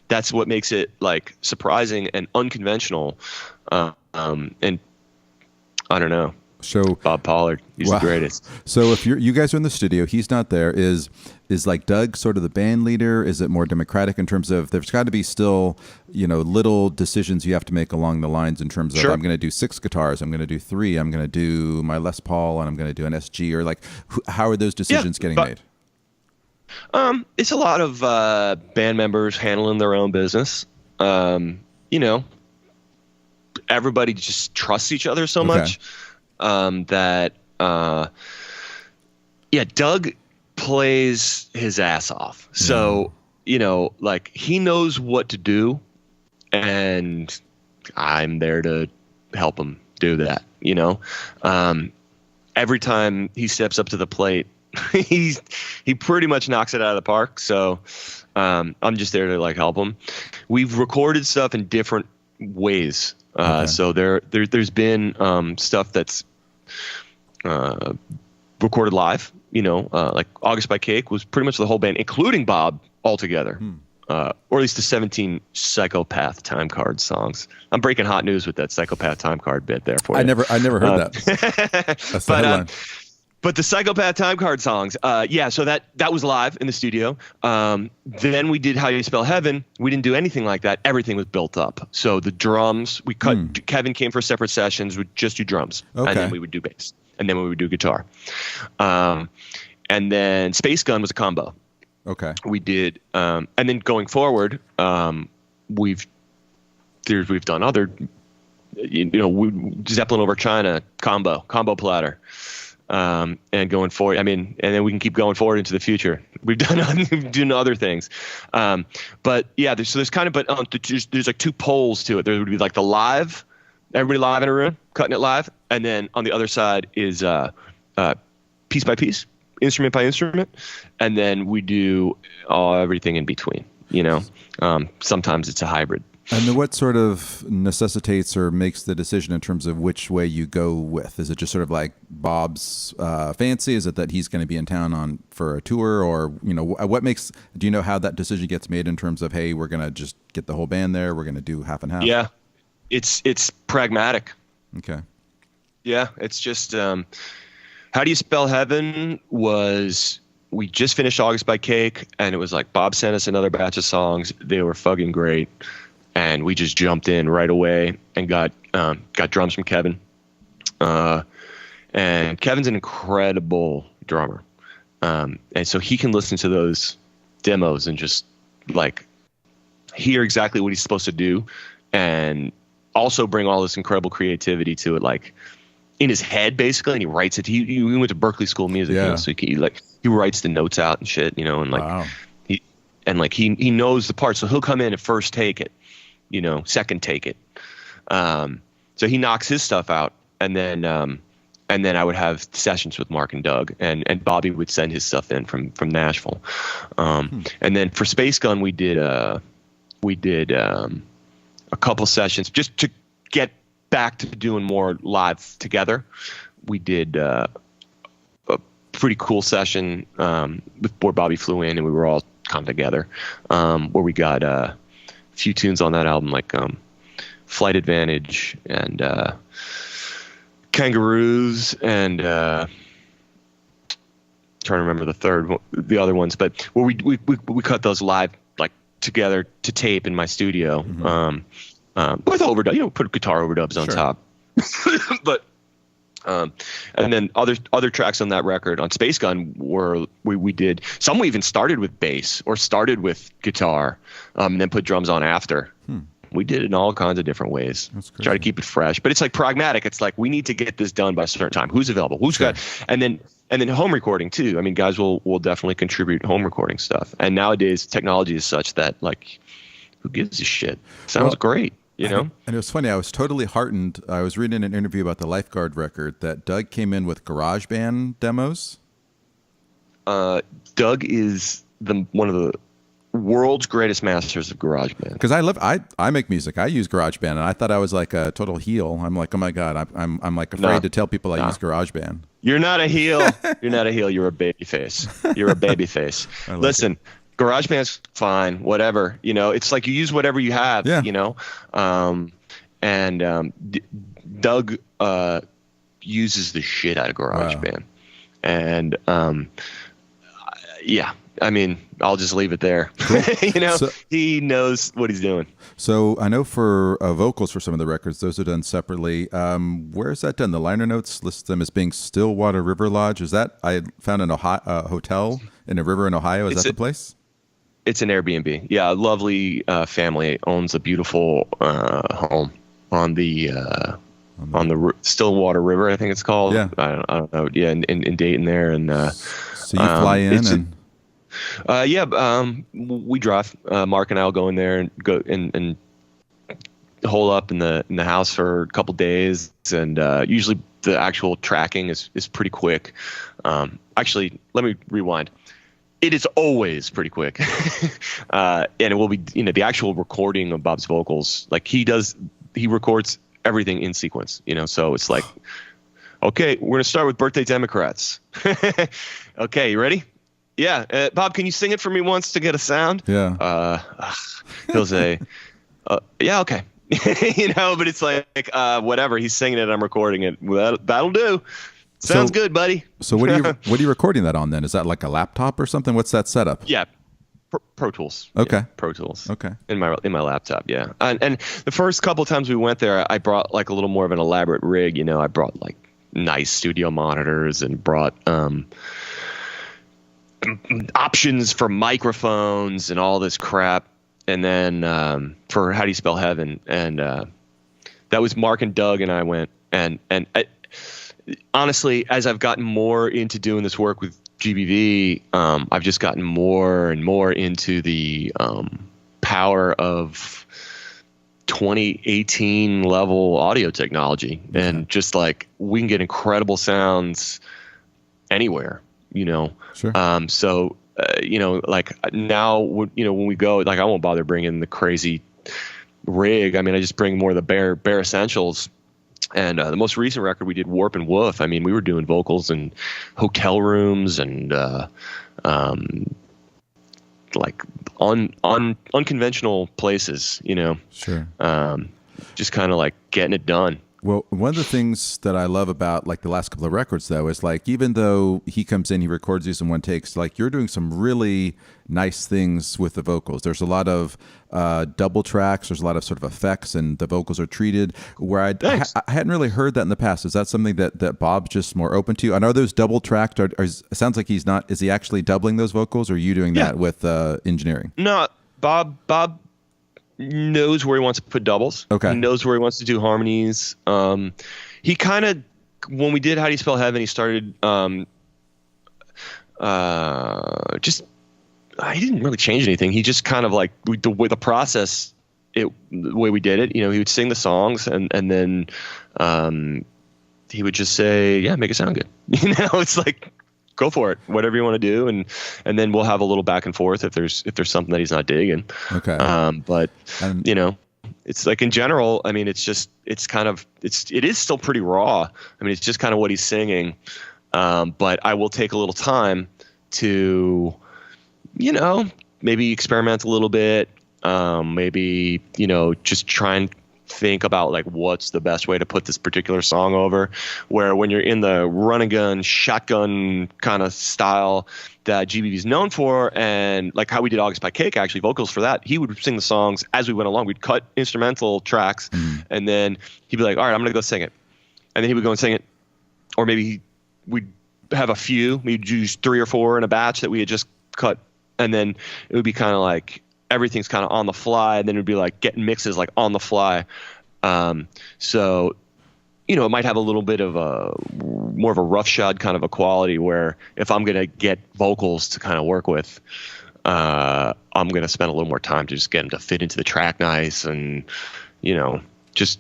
that's what makes it like surprising and unconventional. And I don't know. So Bob Pollard, he's the greatest. So if you guys are in the studio, he's not there. Is like Doug sort of the band leader? Is it more democratic in terms of there's got to be still little decisions you have to make along the lines in terms of I'm going to do 6 guitars, I'm going to do 3, I'm going to do my Les Paul, and I'm going to do an SG, or like how are those decisions getting made? It's a lot of band members handling their own business. Everybody just trusts each other so much that Doug plays his ass off. So, like he knows what to do, and I'm there to help him do that. Every time he steps up to the plate, he pretty much knocks it out of the park. So I'm just there to like help him. We've recorded stuff in different ways. So there's been stuff that's recorded live. Like August by Cake was pretty much the whole band, including Bob, all together. Or at least the 17 Psychopath time card songs. I'm breaking hot news with that Psychopath time card bit there for you. I never heard that. That's the headline. But the Psychopath time card songs, so that was live in the studio. Then we did How You Spell Heaven. We didn't do anything like that. Everything was built up. So the drums, we cut. Kevin came for separate sessions. We'd just do drums. Okay. And then we would do bass. And then we would do guitar. And then Space Gun was a combo. Okay. We did. And then going forward, we've done other, Zeppelin over China combo platter. And going forward, and then we can keep going forward into the future. We've done other things. But yeah, there's kind of, there's like 2 poles to it. There would be like the live, everybody live in a room, cutting it live. And then on the other side is piece by piece, instrument by instrument. And then we do everything in between, sometimes it's a hybrid. And then what sort of necessitates or makes the decision in terms of which way you go with? Is it just sort of like Bob's fancy? Is it that he's going to be in town for a tour, or what makes? Do you know how that decision gets made in terms of, hey, we're going to just get the whole band there, we're going to do half and half? Yeah, it's pragmatic. Okay. Yeah, it's just How Do You Spell Heaven was. We just finished August by Cake, and it was like Bob sent us another batch of songs. They were fucking great. And we just jumped in right away and got drums from Kevin. And Kevin's an incredible drummer. And so he can listen to those demos and just like hear exactly what he's supposed to do, and also bring all this incredible creativity to it, like in his head basically. And he writes it. He went to Berkeley School of Music, so he writes the notes out and shit, and like wow. he knows the parts. So he'll come in and first take it. Second take it. So he knocks his stuff out, and then I would have sessions with Mark and Doug, and Bobby would send his stuff in from Nashville. And then for Space Gun, we did a couple sessions just to get back to doing more live together. We did a pretty cool session where Bobby flew in and we were all kind of together, where we got few tunes on that album, like Flight Advantage and Kangaroos, and trying to remember the other ones, but where we cut those live like together to tape in my studio, with overdub, put guitar overdubs on top. But and then other tracks on that record on Space Gun were we did some. We even started with bass or started with guitar, and then put drums on after. We did it in all kinds of different ways. Try to keep it fresh, but it's like pragmatic. It's like we need to get this done by a certain time. Who's available? Who's got? And then home recording too. I mean, guys will definitely contribute home recording stuff. And nowadays, technology is such that like, who gives a shit? Sounds great. And it was funny. I was totally heartened. I was reading an interview about the Lifeguard record that Doug came in with GarageBand demos. Doug is one of the world's greatest masters of GarageBand. Because I make music. I use GarageBand, and I thought I was like a total heel. I'm like, oh my god, I'm like afraid to tell people I use GarageBand. You're not a heel. You're not a heel. You're a baby face. You're a baby face. Listen. GarageBand's fine, whatever. It's like you use whatever you have. Doug uses the shit out of GarageBand, and I mean, I'll just leave it there. Cool. He knows what he's doing. So I know for vocals for some of the records, those are done separately. Where is that done? The liner notes list them as being Stillwater River Lodge. Is that I found an hotel in a river in Ohio? Is that the place? It's an Airbnb. Yeah, a lovely family owns a beautiful home on the Stillwater River, I think it's called. Yeah. I don't know. Yeah, in Dayton there, and so you fly in and we drive. Mark and I'll go in there and go and hole up in the house for a couple days, and usually the actual tracking is pretty quick. Actually, let me rewind. It is always pretty quick. And it will be, the actual recording of Bob's vocals, like he records everything in sequence, so it's like, okay, we're going to start with Birthday Democrats. Okay, you ready? Yeah. Bob, can you sing it for me once to get a sound? Yeah. He'll say, yeah, okay. But it's like, whatever, he's singing it, I'm recording it. Well, that'll do. Sounds good, buddy. So what are you recording that on then? Is that like a laptop or something? What's that setup? Yeah, Pro Tools. Okay. Yeah, Pro Tools. Okay. In my laptop, yeah. And the first couple of times we went there, I brought like a little more of an elaborate rig. I brought like nice studio monitors and brought options for microphones and all this crap. And then for How Do You Spell Heaven, and that was Mark and Doug and I went and honestly, as I've gotten more into doing this work with GBV, I've just gotten more and more into the power of 2018 level audio technology, and just like we can get incredible sounds anywhere, Sure. So like now, when we go, like I won't bother bringing the crazy rig. I mean, I just bring more of the bare essentials. And the most recent record we did, Warp and Woof. I mean, we were doing vocals in hotel rooms and like on unconventional places, you know. Sure. Just kind of like getting it done. Well, one of the things that I love about like the last couple of records, though, is like even though he comes in, he records these in one takes, like you're doing some really nice things with the vocals. There's a lot of double tracks. There's a lot of sort of effects, and the vocals are treated where I hadn't really heard that in the past. Is that something that Bob's just more open to? And are those double tracked? It sounds like he's not. Is he actually doubling those vocals, or are you doing that with engineering? No, Bob knows where he wants to put doubles. Okay. He knows where he wants to do harmonies. He kind of, when we did How Do You Spell Heaven, he started he didn't really change anything. He just kind of like the way we did it, you know, he would sing the songs and then he would just say, yeah, make it sound good. You know, it's like, go for it, whatever you want to do, and then we'll have a little back and forth if there's something that he's not digging. Okay. But you know, it's like in general, I mean, it is still pretty raw. I mean, it's just kind of what he's singing. But I will take a little time to, you know, maybe experiment a little bit. Maybe, you know, just try and think about like what's the best way to put this particular song over, where when you're in the run and gun shotgun kind of style that GBV is known for, and like how we did August Pie Cake, actually vocals for that, he would sing the songs as we went along. We'd cut instrumental tracks and then he'd be like, all right, I'm gonna go sing it, and then he would go and sing it, or maybe we'd have a few, we'd use 3 or 4 in a batch that we had just cut, and then it would be kind of like everything's kind of on the fly, and then it'd be like getting mixes like on the fly. So, you know, it might have a little bit of more of a roughshod kind of a quality, where if I'm going to get vocals to kind of work with, I'm going to spend a little more time to just get them to fit into the track nice, and, you know, just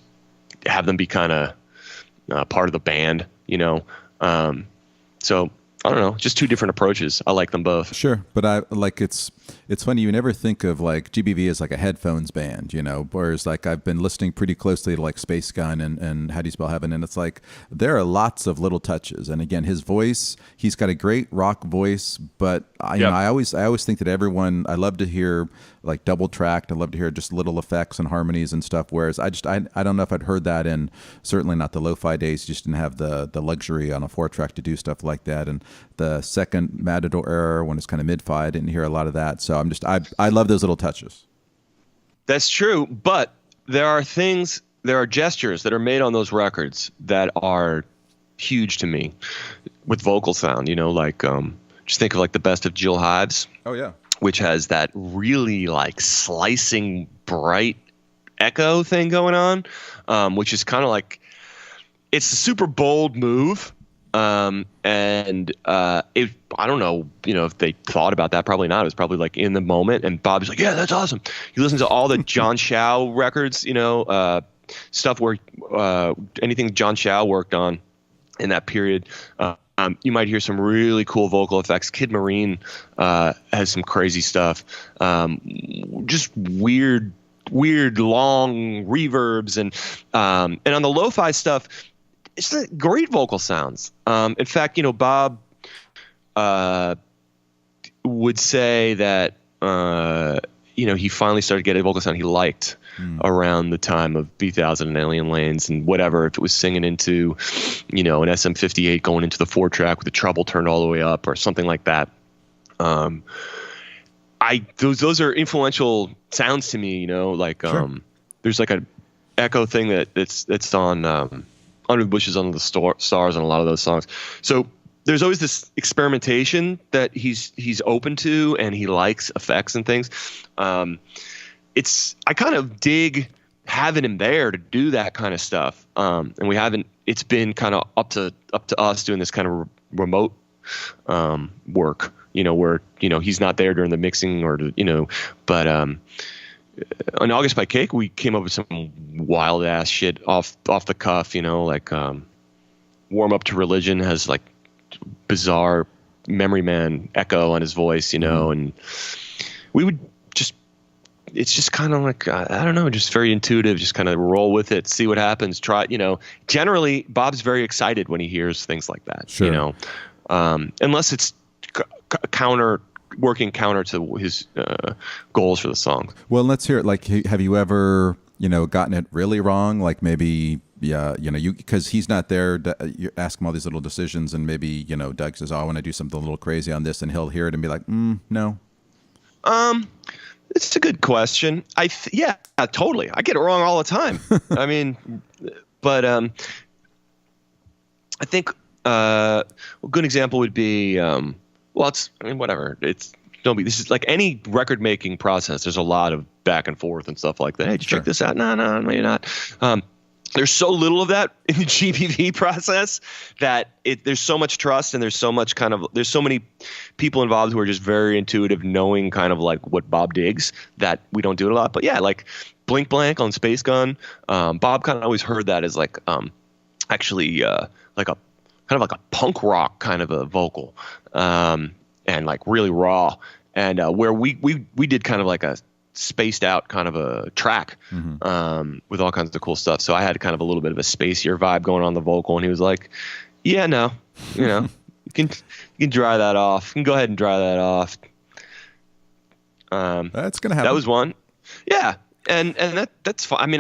have them be kind of part of the band, you know. So I don't know, just 2 different approaches. I like them both. Sure, but I like it's funny, you never think of like GBV as like a headphones band, you know, whereas like I've been listening pretty closely to like Space Gun and How Do You Spell Heaven, and it's like there are lots of little touches. And again, his voice, he's got a great rock voice, but you know, I always think that I love to hear like double tracked. I love to hear just little effects and harmonies and stuff. Whereas I don't know if I'd heard that in, certainly not the lo-fi days. You just didn't have the luxury on a 4-track to do stuff like that. And the second Matador era, when it's kind of mid-fi, I didn't hear a lot of that. So I love those little touches. That's true, but there are gestures that are made on those records that are huge to me with vocal sound, you know, like just think of like the Best of Jill Hives. Oh yeah. Which has that really like slicing bright echo thing going on, which is kind of like, it's a super bold move. I don't know, you know, if they thought about that, probably not. It was probably like in the moment, and Bob's like, yeah, that's awesome. He listens to all the John Shaw records, you know, stuff where anything John Shaw worked on in that period. You might hear some really cool vocal effects. Kid Marine has some crazy stuff. Just weird long reverbs, and on the lo-fi stuff, it's great vocal sounds. In fact, you know, Bob would say that you know, he finally started getting a vocal sound he liked around the time of B-1000 and Alien Lanes and whatever. If it was singing into, you know, an SM58 going into the 4-track with the treble turned all the way up or something like that. Those are influential sounds to me, you know, like sure. There's like a echo thing that's on Under the Bushes, Under the Stars on a lot of those songs. So there's always this experimentation that he's open to, and he likes effects and things. I kind of dig having him there to do that kind of stuff. And it's been kind of up to us doing this kind of remote work, you know, where, you know, he's not there during the mixing or, you know, but on August Pie Cake, we came up with some wild ass shit off the cuff, you know, like Warm Up to Religion has like bizarre Memory Man echo on his voice, you know, and we would just it's just kind of like, I don't know, just very intuitive, just kind of roll with it, see what happens, try, generally Bob's very excited when he hears things like that, Sure. Unless it's working counter to his goals for the song. Well, let's hear it. Like, have you ever, gotten it really wrong? Like maybe, yeah, because he's not there, you ask him all these little decisions, and maybe, Doug says, oh, I want to do something a little crazy on this, and he'll hear it and be like, no. It's a good question. Yeah, totally. I get it wrong all the time. I mean, but I think a good example would be, whatever. This is like any record making process. There's a lot of back and forth and stuff like that. Hey, did you check this out? No, you're not. There's so little of that in the GPV process that there's so much trust, and there's so many people involved who are just very intuitive, knowing kind of like what Bob digs, that we don't do it a lot. But yeah, like Blink Blank on Space Gun, Bob kind of always heard that as like actually like a kind of like a punk rock kind of a vocal, and like really raw, and where we did kind of like a spaced out kind of a track, with all kinds of cool stuff. So I had kind of a little bit of a spacier vibe going on the vocal, and he was like, yeah, no, you can dry that off. You can go ahead and dry that off. That's going to happen. That was one. Yeah. And that's fine. I mean,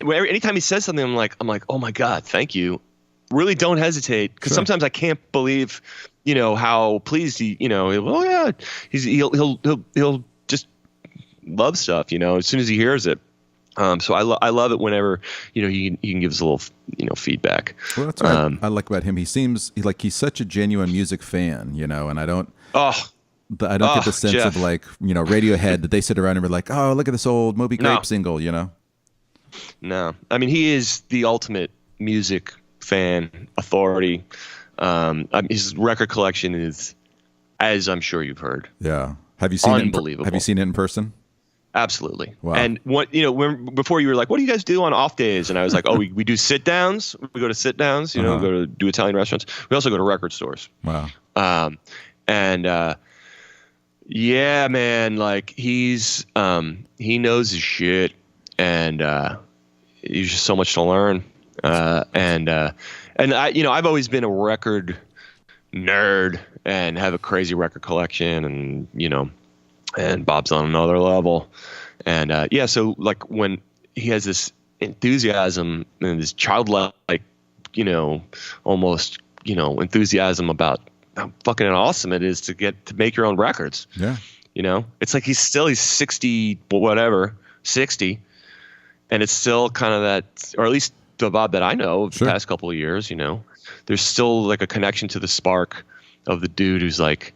anytime he says something, I'm like, oh my God, thank you. Really don't hesitate. Cause sometimes I can't believe, how pleased he, he'll just love stuff, as soon as he hears it. So I love it whenever, he can give us a little, feedback. Well, that's what I like about him. He seems like he's such a genuine music fan, and I don't get the sense Jeff. of like, Radiohead, that they sit around and be like, oh, look at this old Moby Grape single, No, I mean, he is the ultimate music fan authority. His record collection is, as I'm sure you've heard. Yeah. Have you seen unbelievable. Have you seen it in person? Absolutely. Wow. And before you were like, what do you guys do on off days? And I was like, oh, we do sit downs. We go to sit downs, we go to do Italian restaurants. We also go to record stores. Wow. Yeah, man, like he knows his shit, and he's just so much to learn. And I, I've always been a record nerd and have a crazy record collection, and, and Bob's on another level. And, so like when he has this enthusiasm and this childlike, almost, enthusiasm about how fucking awesome it is to make your own records. Yeah. It's like he's 60, and it's still kind of that, or at least the Bob that I know of the past couple of years, there's still like a connection to the spark of the dude who's like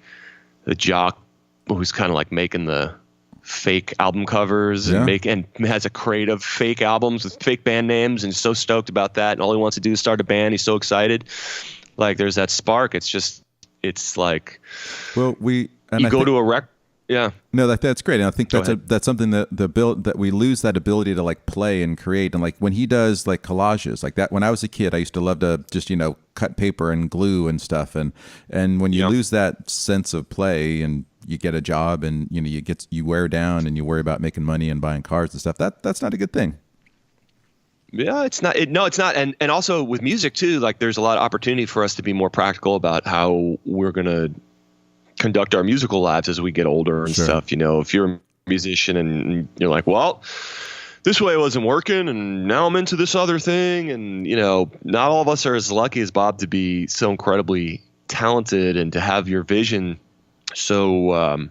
the jock who's kind of like making the fake album covers and has a crate of fake albums with fake band names, and so stoked about that. And all he wants to do is start a band. He's so excited. Like there's that spark. It's like, well, go to a record. Yeah. No, that's great. And I think that's something that we lose that ability to like play and create. And like when he does like collages like that, when I was a kid, I used to love to just, cut paper and glue and stuff. And when you lose that sense of play, and you get a job, and, you wear down, and you worry about making money and buying cars and stuff, that's not a good thing. Yeah, it's not. It's not. And also with music too, like there's a lot of opportunity for us to be more practical about how we're going to conduct our musical lives as we get older and stuff. If you're a musician and you're like, well, this way wasn't working, and now I'm into this other thing. And, not all of us are as lucky as Bob to be so incredibly talented and to have your vision so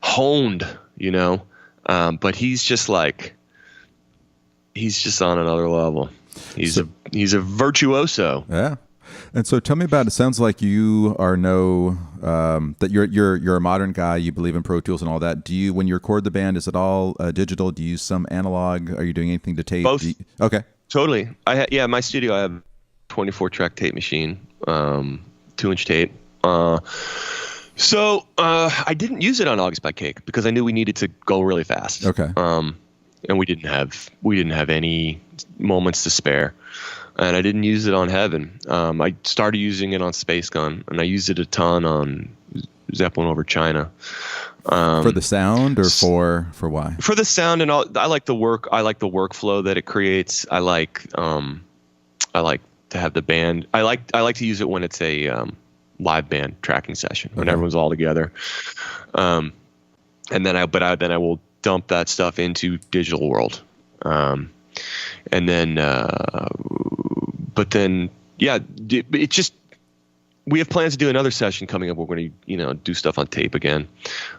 honed, but he's just on another level. He's a virtuoso. Yeah. And so tell me about, it sounds like you are that you're a modern guy. You believe in Pro Tools and all that. When you record the band, is it all digital? Do you use some analog? Are you doing anything to tape? Both. Okay. Totally. My studio, I have a 24 track tape machine, 2-inch tape. So I didn't use it on August by Cake because I knew we needed to go really fast. Okay. And we didn't have any moments to spare. And I didn't use it on Heaven. I started using it on Space Gun, and I used it a ton on Zeppelin over China. For the sound, or for why? For the sound and all. I like the workflow that it creates. I like to have the band. I like to use it when it's a live band tracking session, when everyone's all together. And then I will dump that stuff into digital world. And then, but then, yeah, it just, we have plans to do another session coming up. We're going to, do stuff on tape again.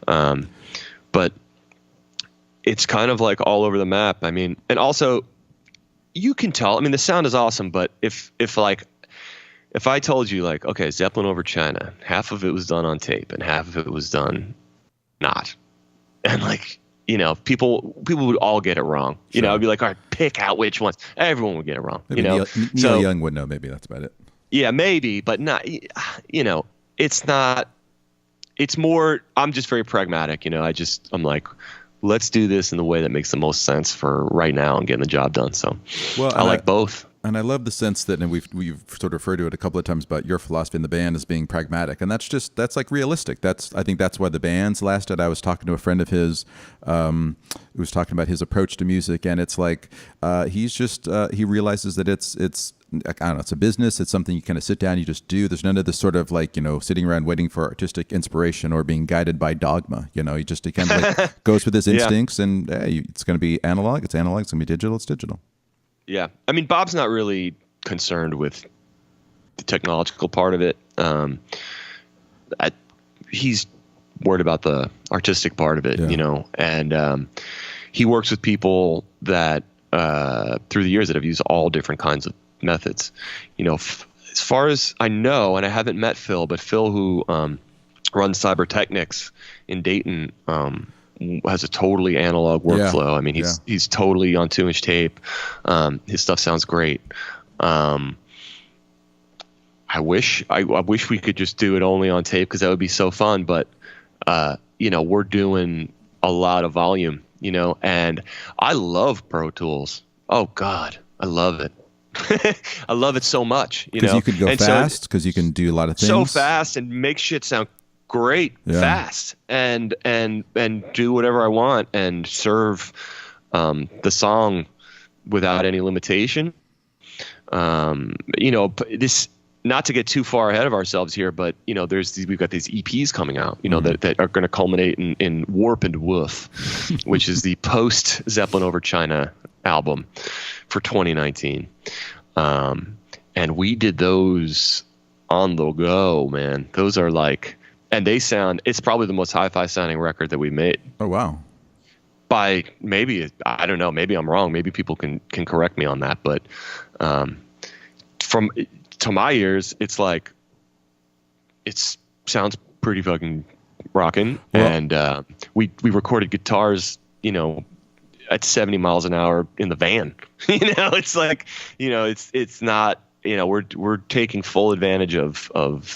But it's kind of like all over the map. I mean, and also you can tell, I mean, the sound is awesome, but if I told you, like, okay, Zeppelin over China, half of it was done on tape and half of it was done not. And like, people would all get it wrong. Sure. I'd be like, all right, pick out which ones. Everyone would get it wrong. Maybe Neil Young would know. Maybe that's about it. Yeah, maybe, but not. It's not. It's more. I'm just very pragmatic. I'm like, let's do this in the way that makes the most sense for right now and getting the job done. So, I like both. And I love the sense that, and we've sort of referred to it a couple of times about your philosophy in the band as being pragmatic, and that's like realistic. I think that's why the band's lasted. I was talking to a friend of his who was talking about his approach to music, and it's like he realizes that it's I don't know, it's a business. It's something you kind of sit down, you just do. There's none of this sort of like, sitting around waiting for artistic inspiration or being guided by dogma. He kind of like goes with his instincts, and it's going to be analog. It's analog. It's going to be digital. It's digital. Yeah. I mean, Bob's not really concerned with the technological part of it. He's worried about the artistic part of it, and he works with people that through the years that have used all different kinds of methods. As far as I know, and I haven't met Phil, but Phil, who runs Cybertechnics in Dayton, has a totally analog workflow. Yeah. I mean, he's totally on 2-inch tape. His stuff sounds great. I wish we could just do it only on tape, because that would be so fun. But we're doing a lot of volume, and I love Pro Tools. Oh God, I love it. I love it so much, because you can go fast, because you can do a lot of things so fast and make shit sound great fast, and do whatever I want and serve the song without any limitation. This, not to get too far ahead of ourselves here, but we've got these EPs coming out, that are going to culminate in Warp and Woof, which is the post Zeppelin over China album for 2019. And we did those on the go, man. Those are like, and it's probably the most hi-fi sounding record that we made. Oh, wow. By maybe, I don't know, maybe I'm wrong. Maybe people can correct me on that. But to my ears, it's like, it sounds pretty fucking rocking. Well, and we recorded guitars, at 70 miles an hour in the van. It's like, it's not, we're taking full advantage of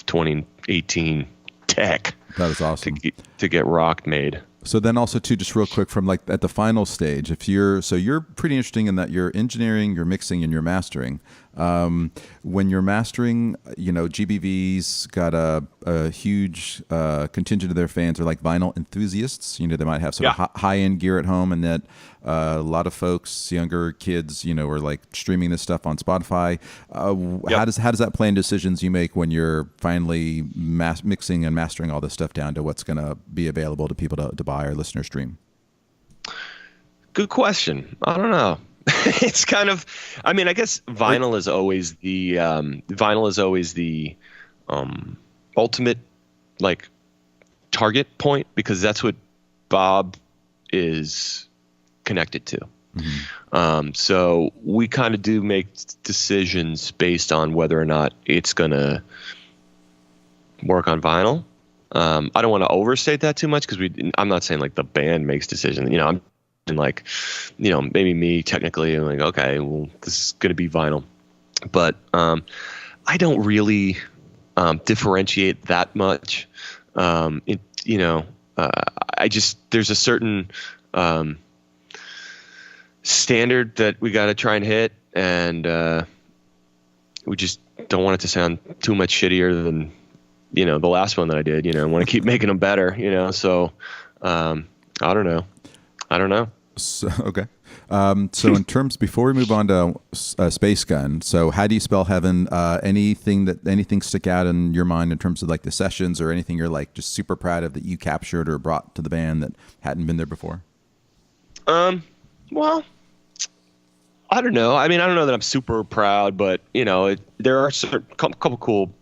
2018 tech. That is awesome. To get rock made. So then also too, just real quick, from like at the final stage, you're pretty interesting in that you're engineering, you're mixing, and you're mastering. When you're mastering, GBV's got a huge contingent of their fans are like vinyl enthusiasts. They might have sort of high-end gear at home, and that a lot of folks, younger kids, are like streaming this stuff on Spotify. How does that play in decisions you make when you're finally mixing and mastering all this stuff down to what's going to be available to people to buy or listen or stream? Good question. I don't know. It's kind of, I mean, I guess vinyl is always the ultimate like target point, because that's what Bob is connected to. Mm-hmm. So we kind of do make decisions based on whether or not it's going to work on vinyl. I don't want to overstate that too much, because I'm not saying like the band makes decisions. I'm and like, maybe me technically, I'm like, okay, well, this is going to be vinyl, but I don't really differentiate that much. I just, there's a certain standard that we got to try and hit, and we just don't want it to sound too much shittier than the last one that I did, I want to keep making them better, so, I don't know. So, okay. So in terms, before we move on to Space Gun, so how do you spell heaven? Anything stick out in your mind in terms of like the sessions or anything you're like just super proud of that you captured or brought to the band that hadn't been there before? Well, I don't know. I mean, I don't know that I'm super proud, but there are couple cool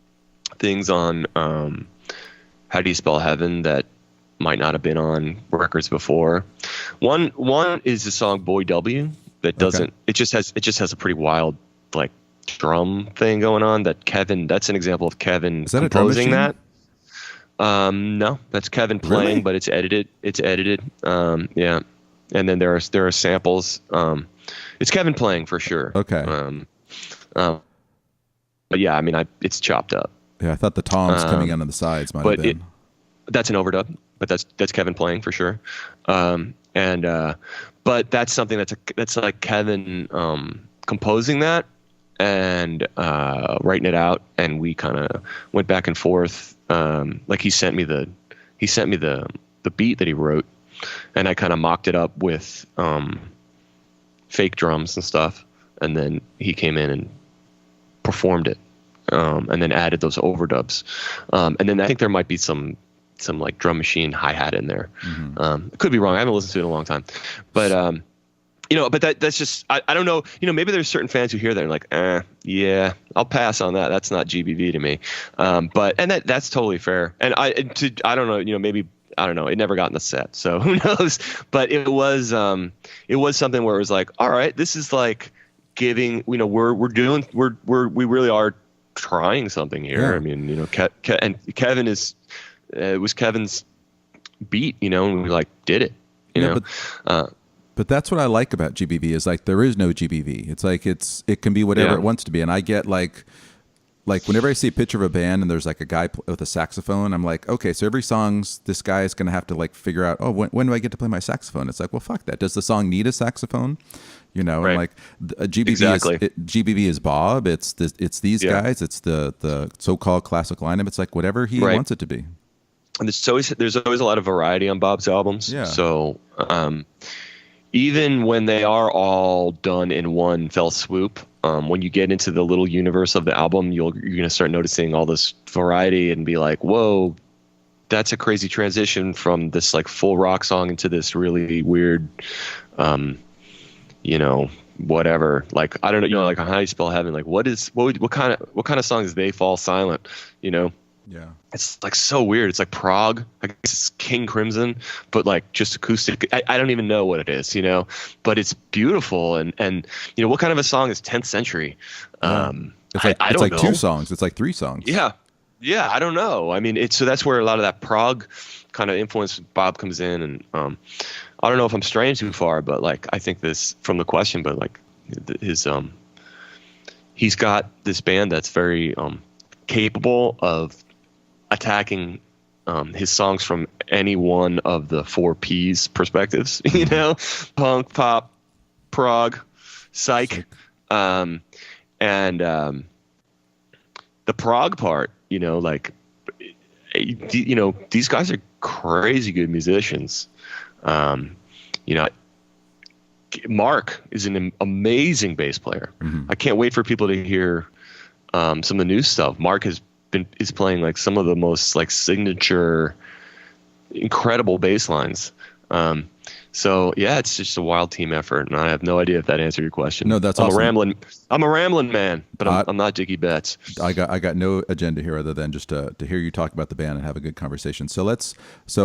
things on How Do You Spell Heaven that might not have been on records before. One is the song Boy W that doesn't. Okay. It just has a pretty wild like drum thing going on that Kevin. That's an example of Kevin composing that. No, that's Kevin playing, really? But it's edited. Yeah, and then there are samples. It's Kevin playing for sure. Okay. But yeah, I mean, it's chopped up. Yeah, I thought the toms coming in on the sides might have been. That's an overdub, but that's Kevin playing for sure. But that's something that's like Kevin composing that and writing it out, and we kind of went back and forth. Like he sent me the beat that he wrote, and I kind of mocked it up with fake drums and stuff, and then he came in and performed it, and then added those overdubs, and then I think there might be some like drum machine hi-hat in there. Mm-hmm. Could be wrong. I haven't listened to it in a long time, but but that's just, I don't know, maybe there's certain fans who hear that and like, yeah, I'll pass on that. That's not GBV to me. And that's totally fair. And I don't know, maybe, I don't know, it never got in the set, so who knows, but it was something where it was like, all right, this is like giving, we really are trying something here. Yeah. I mean, and Kevin is, it was Kevin's beat, and we like did it, but that's what I like about GBV is like there is no GBV. It's like it can be whatever it wants to be, and I get like whenever I see a picture of a band and there's like a guy with a saxophone, I'm like, okay, so every song's this guy is going to have to like figure out, when do I get to play my saxophone? It's like, well, fuck that. Does the song need a saxophone? Right. And like GBV exactly. GBV is Bob. It's these guys. It's the so-called classic lineup. It's like whatever he wants it to be. And there's always a lot of variety on Bob's albums. Yeah. So even when they are all done in one fell swoop, when you get into the little universe of the album, you're going to start noticing all this variety and be like, whoa, that's a crazy transition from this like full rock song into this really weird, whatever. Like, I don't know, like on How Do You Spell Heaven, like what kind of song is They Fall Silent, Yeah. It's like so weird. It's like prog. I guess it's King Crimson, but like just acoustic. I don't even know what it is, but it's beautiful. And what kind of a song is 10th Century? It's like, I don't know. 2 songs. It's like 3 songs. Yeah. Yeah. I don't know. I mean, so that's where a lot of that prog kind of influence Bob comes in. And I don't know if I'm straying too far, but like, I think this from the question, but like he's got this band that's very capable of attacking his songs from any one of the 4 P's perspectives, punk, pop, prog, psych. And the prog part, these guys are crazy good musicians. Mark is an amazing bass player. Mm-hmm. I can't wait for people to hear some of the new stuff. Mark is playing like some of the most like signature, incredible bass lines. So yeah, it's just a wild team effort, and I have no idea if that answered your question. No, that's awesome. I'm a rambling man, but I'm not Dickie Betts. I got no agenda here other than just to hear you talk about the band and have a good conversation. So I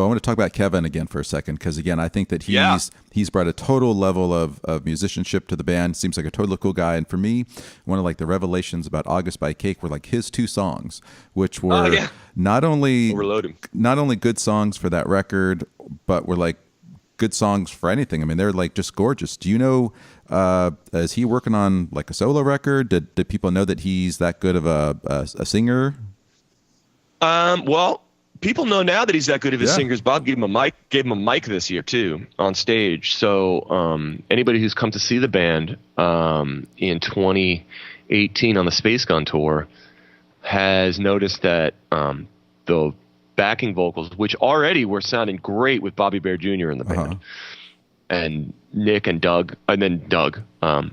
want to talk about Kevin again for a second, because again, I think that he's brought a total level of musicianship to the band. Seems like a totally cool guy. And for me, one of like the revelations about August by Cake were like his 2 songs, which were not only good songs for that record, but were like good songs for anything. I mean, they're like just gorgeous. Do you know, is he working on like a solo record? Did people know that he's that good of a singer? Well, people know now that he's that good of a singer. Bob gave him a mic this year too on stage. So anybody who's come to see the band in 2018 on the Space Gun tour has noticed that the backing vocals, which already were sounding great with Bobby Bear Jr. in the band, and Nick and Doug, and then Doug, and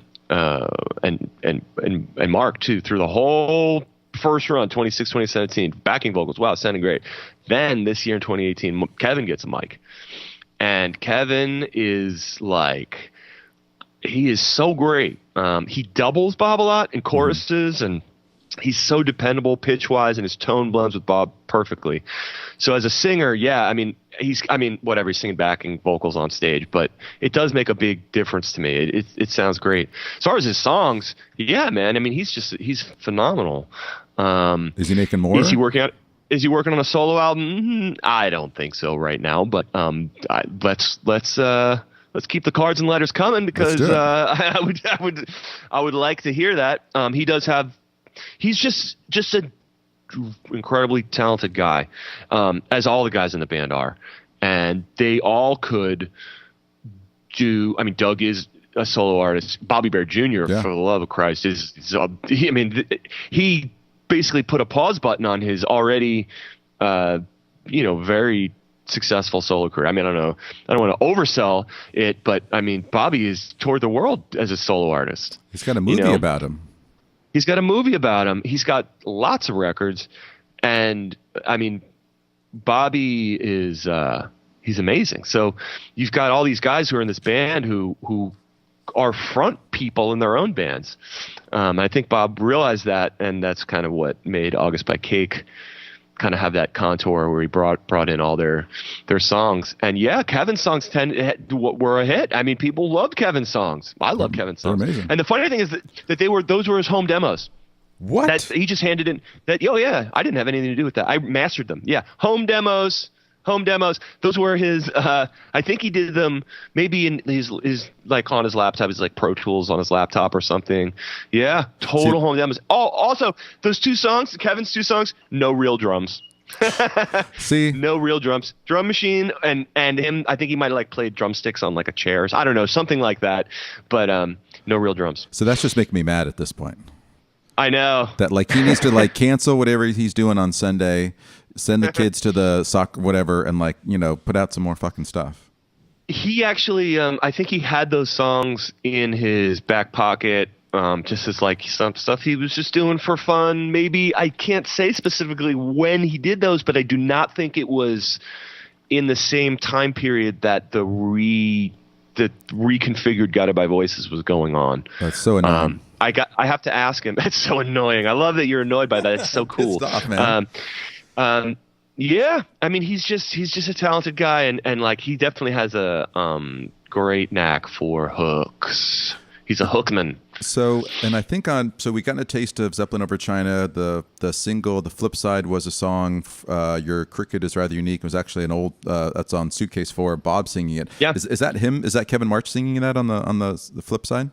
Mark too, through the whole first run, 26, 2017, backing vocals. Wow, sounding great. Then this year in 2018, Kevin gets a mic, and Kevin is like, he is so great. He doubles Bob a lot in choruses, and he's so dependable pitch-wise, and his tone blends with Bob perfectly. So as a singer, yeah, he's singing backing vocals on stage, but it does make a big difference to me. It sounds great. As far as his songs, yeah, man, he's phenomenal. Is he making more? Is he working on a solo album? I don't think so right now, but let's keep the cards and letters coming, because I would like to hear that. He's just an incredibly talented guy, as all the guys in the band are, and they all could do. Doug is a solo artist. Bobby Bear Jr., for the love of Christ, he basically put a pause button on his already, very successful solo career. I don't want to oversell it, but Bobby is toured the world as a solo artist. He's got a movie about him. He's got a movie about him. He's got lots of records, and Bobby is he's amazing. So you've got all these guys who are in this band who are front people in their own bands. I think Bob realized that, and that's kind of what made August by Cake kind of have that contour where he brought in all their songs. And yeah, Kevin's songs were a hit. People loved Kevin's songs. I love Kevin's songs. They're amazing. And the funny thing is that those were his home demos. What? That he just handed in. I didn't have anything to do with that. I mastered them. Yeah, home demos. Those were his. I think he did them maybe in his like on his laptop. His like Pro Tools on his laptop or something. Yeah, total home demos. Oh, also those two songs, Kevin's two songs, no real drums. See, no real drums. Drum machine and him. I think he might have like played drumsticks on like a chair. I don't know, something like that. But no real drums. So that's just making me mad at this point. I know that like he needs to like cancel whatever he's doing on Sunday. Send the kids to the soccer, whatever, and put out some more fucking stuff. He actually, I think he had those songs in his back pocket, just as like some stuff he was just doing for fun. Maybe I can't say specifically when he did those, but I do not think it was in the same time period that the reconfigured Guided by Voices was going on. That's so annoying. I have to ask him. That's so annoying. I love that you're annoyed by that. It's so cool. Stop, man. Yeah, he's just a talented guy, and like he definitely has a great knack for hooks. He's a hookman. So, and I think we got a taste of Zeppelin Over China. The single, the flip side was a song. Your Cricket is Rather Unique. It was actually an old that's on Suitcase 4. Bob singing it. Yeah. Is that him? Is that Kevin March singing that on the flip side?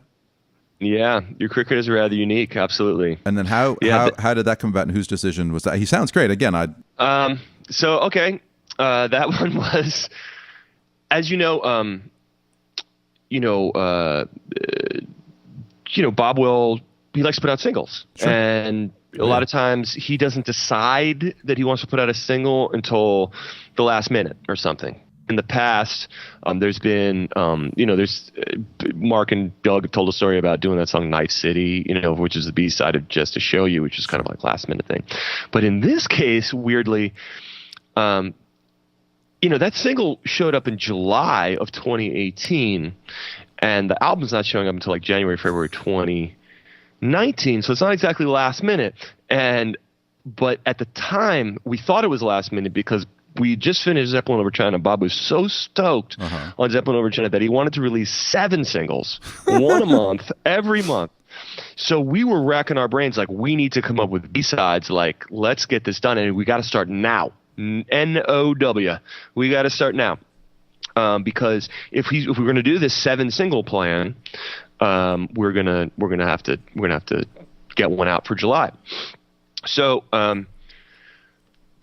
Yeah, Your Cricket is Rather Unique. Absolutely. And then how did that come about, and whose decision was that? He sounds great. Again, that one was, as Bob he likes to put out singles. Sure. And a lot of times he doesn't decide that he wants to put out a single until the last minute or something. In the past, there's been, there's Mark and Doug have told a story about doing that song Knife City, which is the B-side of Just to Show You, which is kind of like last minute thing. But in this case, weirdly, that single showed up in July of 2018, and the album's not showing up until like January, February 2019. So it's not exactly last minute. But at the time, we thought it was last minute because we just finished Zeppelin Over China. Bob was so stoked on Zeppelin Over China that he wanted to release 7 singles, one a month, every month. So we were racking our brains like, we need to come up with B-sides. Like, let's get this done, and we got to start now. N-O-W. We got to start now, because if we're going to do this 7 single plan, we're gonna have to get one out for July. So.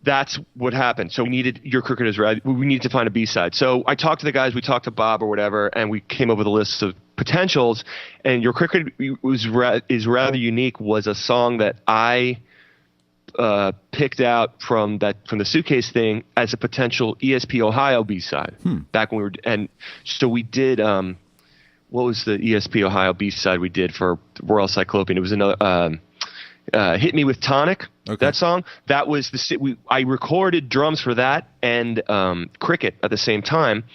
That's what happened. So we needed Your Cricket is Rather. We needed to find a B-side. So I talked to the guys. We talked to Bob or whatever, and we came up with a list of potentials. And Your Cricket is Rather Unique was a song that I picked out from the Suitcase thing as a potential ESP Ohio B-side back when we were, and so we did. What was the ESP Ohio B-side we did for Royal Cyclopean? It was another "Hit Me with Tonic." Okay. That song. That was I recorded drums for that and Cricket at the same time,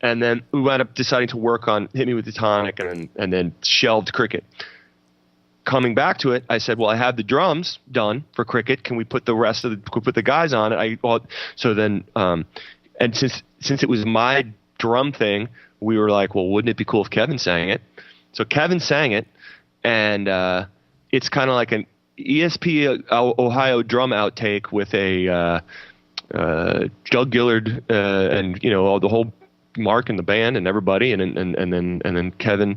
and then we wound up deciding to work on "Hit Me with the Tonic" and then shelved Cricket. Coming back to it, I said, well, I have the drums done for Cricket. Can we put the rest of put the guys on it? So then, and since it was my drum thing, we were like, well, wouldn't it be cool if Kevin sang it? So Kevin sang it, and it's kind of like an ESP Ohio drum outtake with a Doug Gillard and the whole Mark and the band and everybody, and then Kevin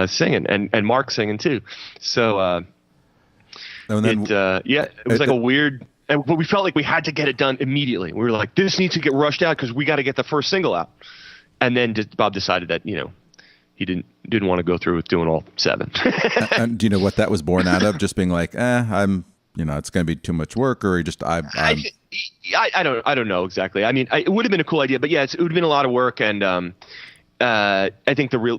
singing and Mark singing too. So it was like a weird, but we felt like we had to get it done immediately. We were like, this needs to get rushed out because we got to get the first single out. And then Bob decided that he didn't want to go through with doing all 7. And do you know what that was born out of? Just being like, it's going to be too much work, or just I don't know exactly. I mean, it would have been a cool idea, but it would have been a lot of work, and I think the real,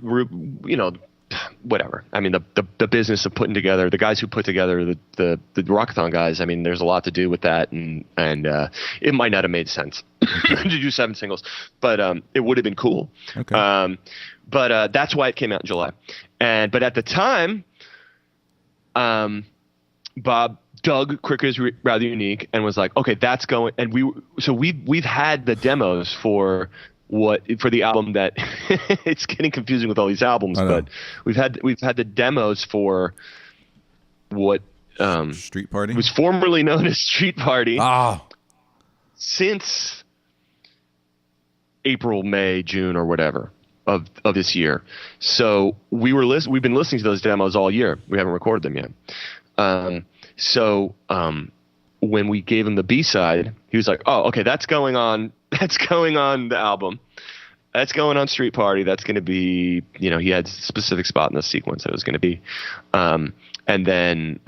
whatever. I mean, the business of putting together, the guys who put together the Rockathon guys. I mean, there's a lot to do with that, and it might not have made sense to do 7 singles, but it would have been cool. Okay. But that's why it came out in July, but at the time, Doug Cricket is rather unique and was like, okay, that's going. And we've had the demos for the album that it's getting confusing with all these albums, but we've had the demos for what Street Party was formerly known as Street Party since April, May, June, or whatever of this year. So we've been listening to those demos all year. We haven't recorded them yet. So when we gave him the B-side, he was like, oh, okay, that's going on the album. That's going on Street Party. That's going to be, he had a specific spot in the sequence that it was going to be. And then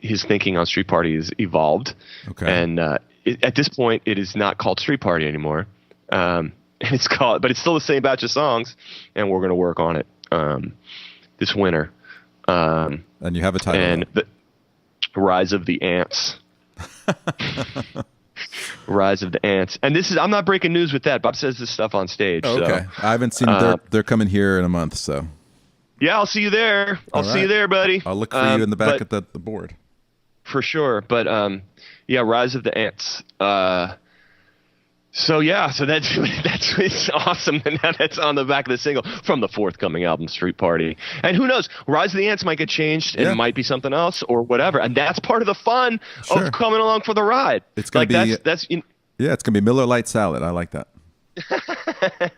his thinking on Street Party has evolved. Okay. And at this point, it is not called Street Party anymore. And but it's still the same batch of songs, and we're going to work on it this winter. And you have a title. And Rise of the Ants. Rise of the Ants. And I'm not breaking news with that. Bob says this stuff on stage. Oh, okay. So, I haven't seen they're coming here in a month, so. Yeah, I'll see you there. I'll see you there, buddy. I'll look for you in the back at the board. For sure. But Rise of the Ants. So that's it's awesome, and now that's on the back of the single from the forthcoming album, Street Party. And who knows, Rise of the Ants might get changed, and it might be something else or whatever. And that's part of the fun of coming along for the ride. It's gonna be it's gonna be Miller Lite salad. I like that.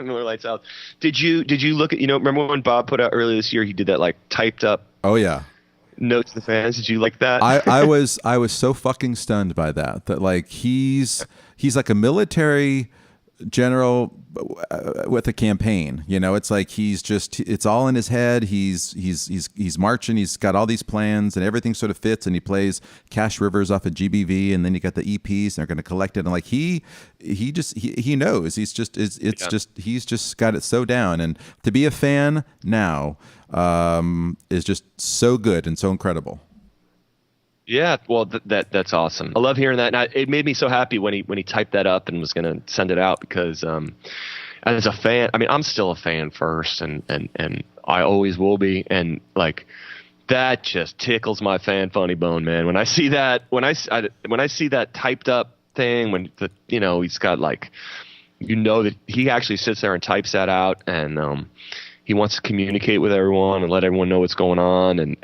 Miller Lite salad. Did you look at remember when Bob put out earlier this year? He did that like typed up. Oh yeah. Note to the fans. Did you like that? I was so fucking stunned by that like he's like a military general with a campaign. It's like it's all in his head. He's marching. He's got all these plans, and everything sort of fits. And he plays Cash Rivers off of GBV, and then you got the EPs, and they're going to collect it. And like he knows. He's just got it so down. And to be a fan now is just so good and so incredible. Yeah, well, that's awesome. I love hearing that. And it made me so happy when he typed that up and was going to send it out because as a fan, I mean, I'm still a fan first, and I always will be. And like that just tickles my fan funny bone, man. When I see that, when I see that typed up thing, when he's got like, that he actually sits there and types that out, and he wants to communicate with everyone and let everyone know what's going on, and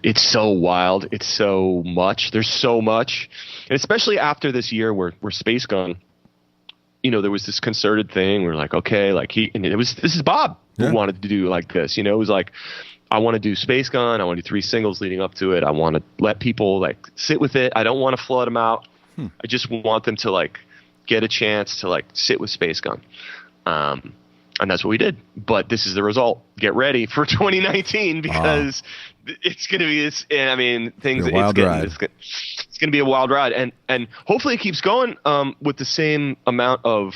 it's so wild. It's so much. There's so much, and especially after this year where Space Gun, there was this concerted thing. We're like, okay, like this is Bob who wanted to do like this. It was like, I want to do Space Gun. I want to do 3 singles leading up to it. I want to let people like sit with it. I don't want to flood them out. I just want them to like get a chance to like sit with Space Gun. And that's what we did. But this is the result. Get ready for 2019 because it's going to be this. And I mean, things. It's going to be a wild ride, and hopefully it keeps going with the same amount of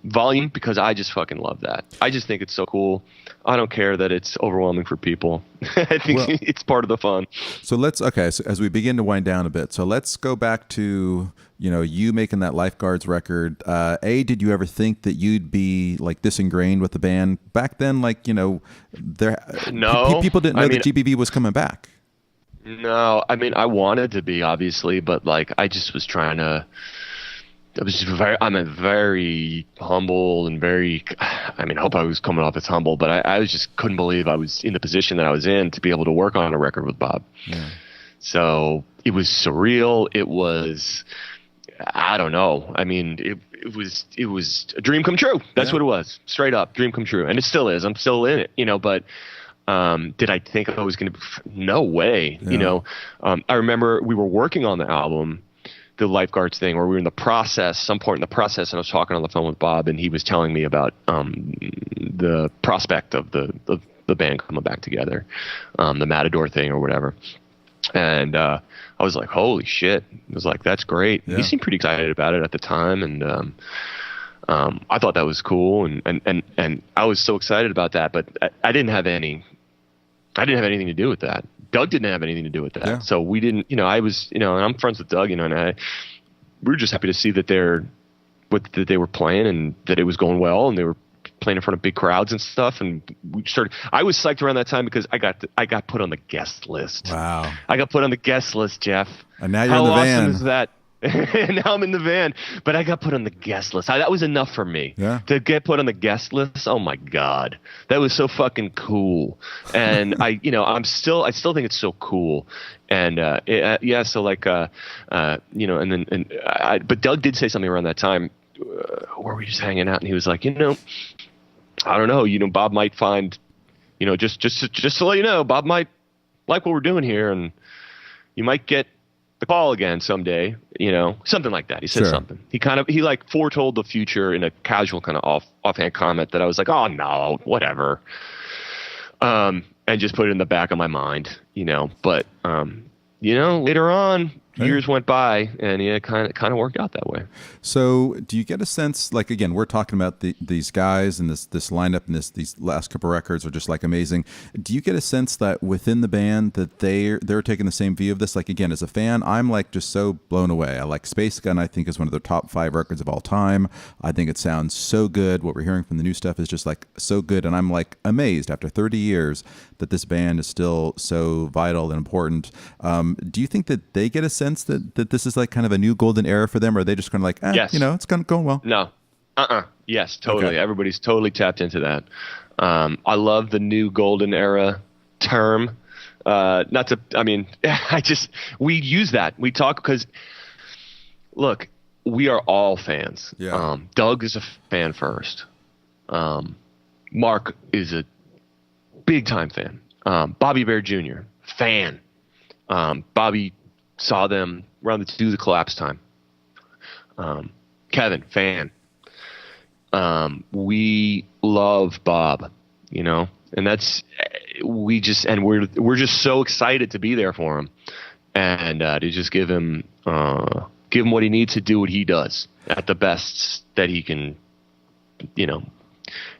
volume, because I just fucking love that. I just think it's so cool. I don't care that it's overwhelming for people. I think it's part of the fun. So so as we begin to wind down a bit, so let's go back to, you making that Lifeguards record. Did you ever think that you'd be like this ingrained with the band back then? Like, people didn't know that GBV was coming back. No, I mean, I wanted to be, obviously, but like, I just was trying to, I'm a very humble and I hope I was coming off as humble, but I was just couldn't believe I was in the position that I was in to be able to work on a record with Bob. Yeah. So it was surreal. It was, I don't know. I mean, it was a dream come true. That's what it was. Straight up dream come true. And it still is. I'm still in it, but did I think I was going to, no way, I remember we were working on the album, the Lifeguards thing, where we were in the process, some point in the process, and I was talking on the phone with Bob, and he was telling me about the prospect of the band coming back together, the Matador thing or whatever. And I was like, holy shit. I was like, that's great. Yeah. He seemed pretty excited about it at the time, and I thought that was cool, and I was so excited about that, but I didn't have anything to do with that. Doug didn't have anything to do with that. Yeah. So we didn't, I was, and I'm friends with Doug, and we were just happy to see that they were playing and that it was going well, and they were playing in front of big crowds and stuff. And I was psyched around that time because I got put on the guest list. Wow. I got put on the guest list, Jeff. And now you're in the van. How awesome is that? And now I'm in the van, but I got put on the guest list. That was enough for me to get put on the guest list. Oh my God, that was so fucking cool. And I still think it's so cool. And so like but Doug did say something around that time where we were just hanging out, and he was like, I don't know, Bob might find, just to let you know, Bob might like what we're doing here, and you might get the call again someday, something like that. He said something. He like foretold the future in a casual kind of offhand comment that I was like, oh no, whatever. And just put it in the back of my mind, but, later on, years went by, and it kind of worked out that way. So do you get a sense, like, again, we're talking about these guys and this lineup and these last couple records are just like amazing. Do you get a sense that within the band that they're taking the same view of this? Like, again, as a fan, I'm like just so blown away. I like Space Gun. I think is one of their top 5 records of all time. I think it sounds so good. What we're hearing from the new stuff is just like so good. And I'm like amazed after 30 years that this band is still so vital and important. Do you think that they get a sense that this is like kind of a new golden era for them, or are they just kind of like, yes. It's kind of going well? No. Yes, totally. Okay. Everybody's totally tapped into that. I love the new golden era term. We use that. We talk because, look, we are all fans. Yeah. Doug is a fan first. Mark is a big time fan. Bobby Bear Jr., fan. Bobby saw them do the Collapse time. Kevin, fan. We love Bob, and we're just so excited to be there for him, and to just give him what he needs to do what he does at the best that he can,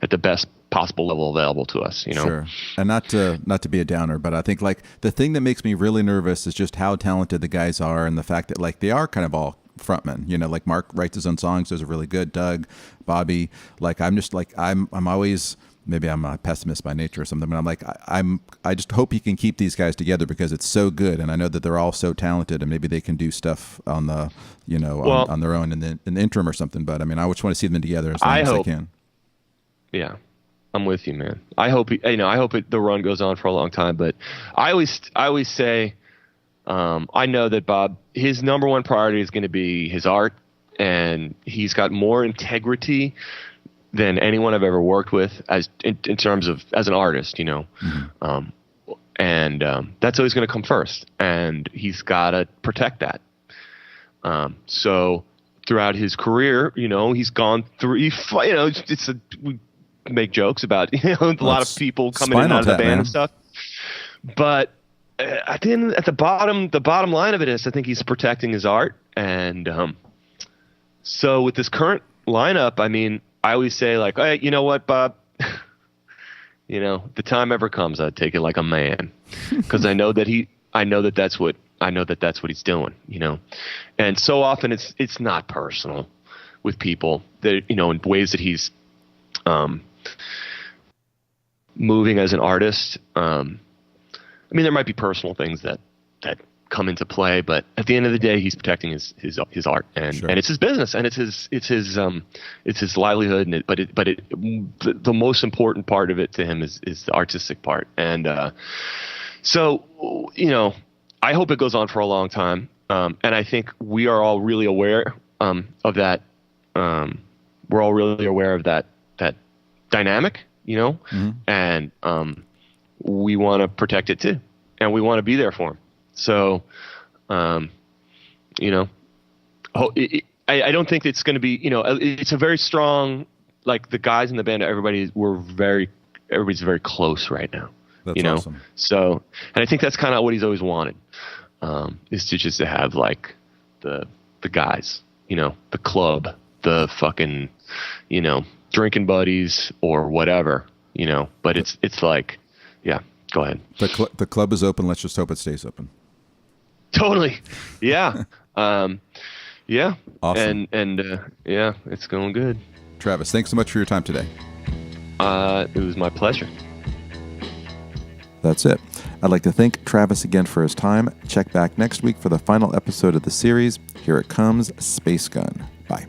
at the best possible level available to us, Sure. And not to be a downer, but I think like the thing that makes me really nervous is just how talented the guys are, and the fact that like they are kind of all frontmen, like Mark writes his own songs, those are really good. Doug, Bobby, like I'm just like I'm always, maybe I'm a pessimist by nature or something, but I'm like I just hope he can keep these guys together because it's so good, and I know that they're all so talented, and maybe they can do stuff on the on their own in the interim or something. But I mean, I just want to see them together as long as they can. Yeah. I'm with you, man. I hope the run goes on for a long time, but I always say, I know that Bob, his number one priority is going to be his art, and he's got more integrity than anyone I've ever worked with in terms of as an artist, Mm-hmm. That's always going to come first, and he's got to protect that. So throughout his career, he's gone through, we make jokes about, a lot of people coming in and out of the band and stuff, but at the bottom line of it is, I think he's protecting his art. And so with this current lineup, I mean, I always say like, hey, you know what, Bob? You know, the time ever comes, I'd take it like a man, because I know that that's what he's doing. You know, and so often it's not personal with people that, you know, in ways that he's moving as an artist. I mean, there might be personal things that come into play, but at the end of the day, he's protecting his art, and Sure. and it's his business, and it's his livelihood, and the most important part of it to him is the artistic part, and so, you know, I hope it goes on for a long time, and I think we are all really aware of that. We're all really aware of that dynamic, you know, and we want to protect it too, and we want to be there for him. So, you know, I don't think it's going to be, you know, it's a very strong, like the guys in the band, everybody's very close right now. That's you know, awesome. So, and I think that's kind of what he's always wanted, is to have like the guys, you know, the club, the fucking, you know, drinking buddies or whatever, you know, but it's like, yeah, go ahead. The club is open. Let's just hope it stays open. Totally. Yeah. Yeah. Awesome. And yeah, it's going good. Travis, thanks so much for your time today. It was my pleasure. That's it. I'd like to thank Travis again for his time. Check back next week for the final episode of the series. Here it comes, Space Gun. Bye.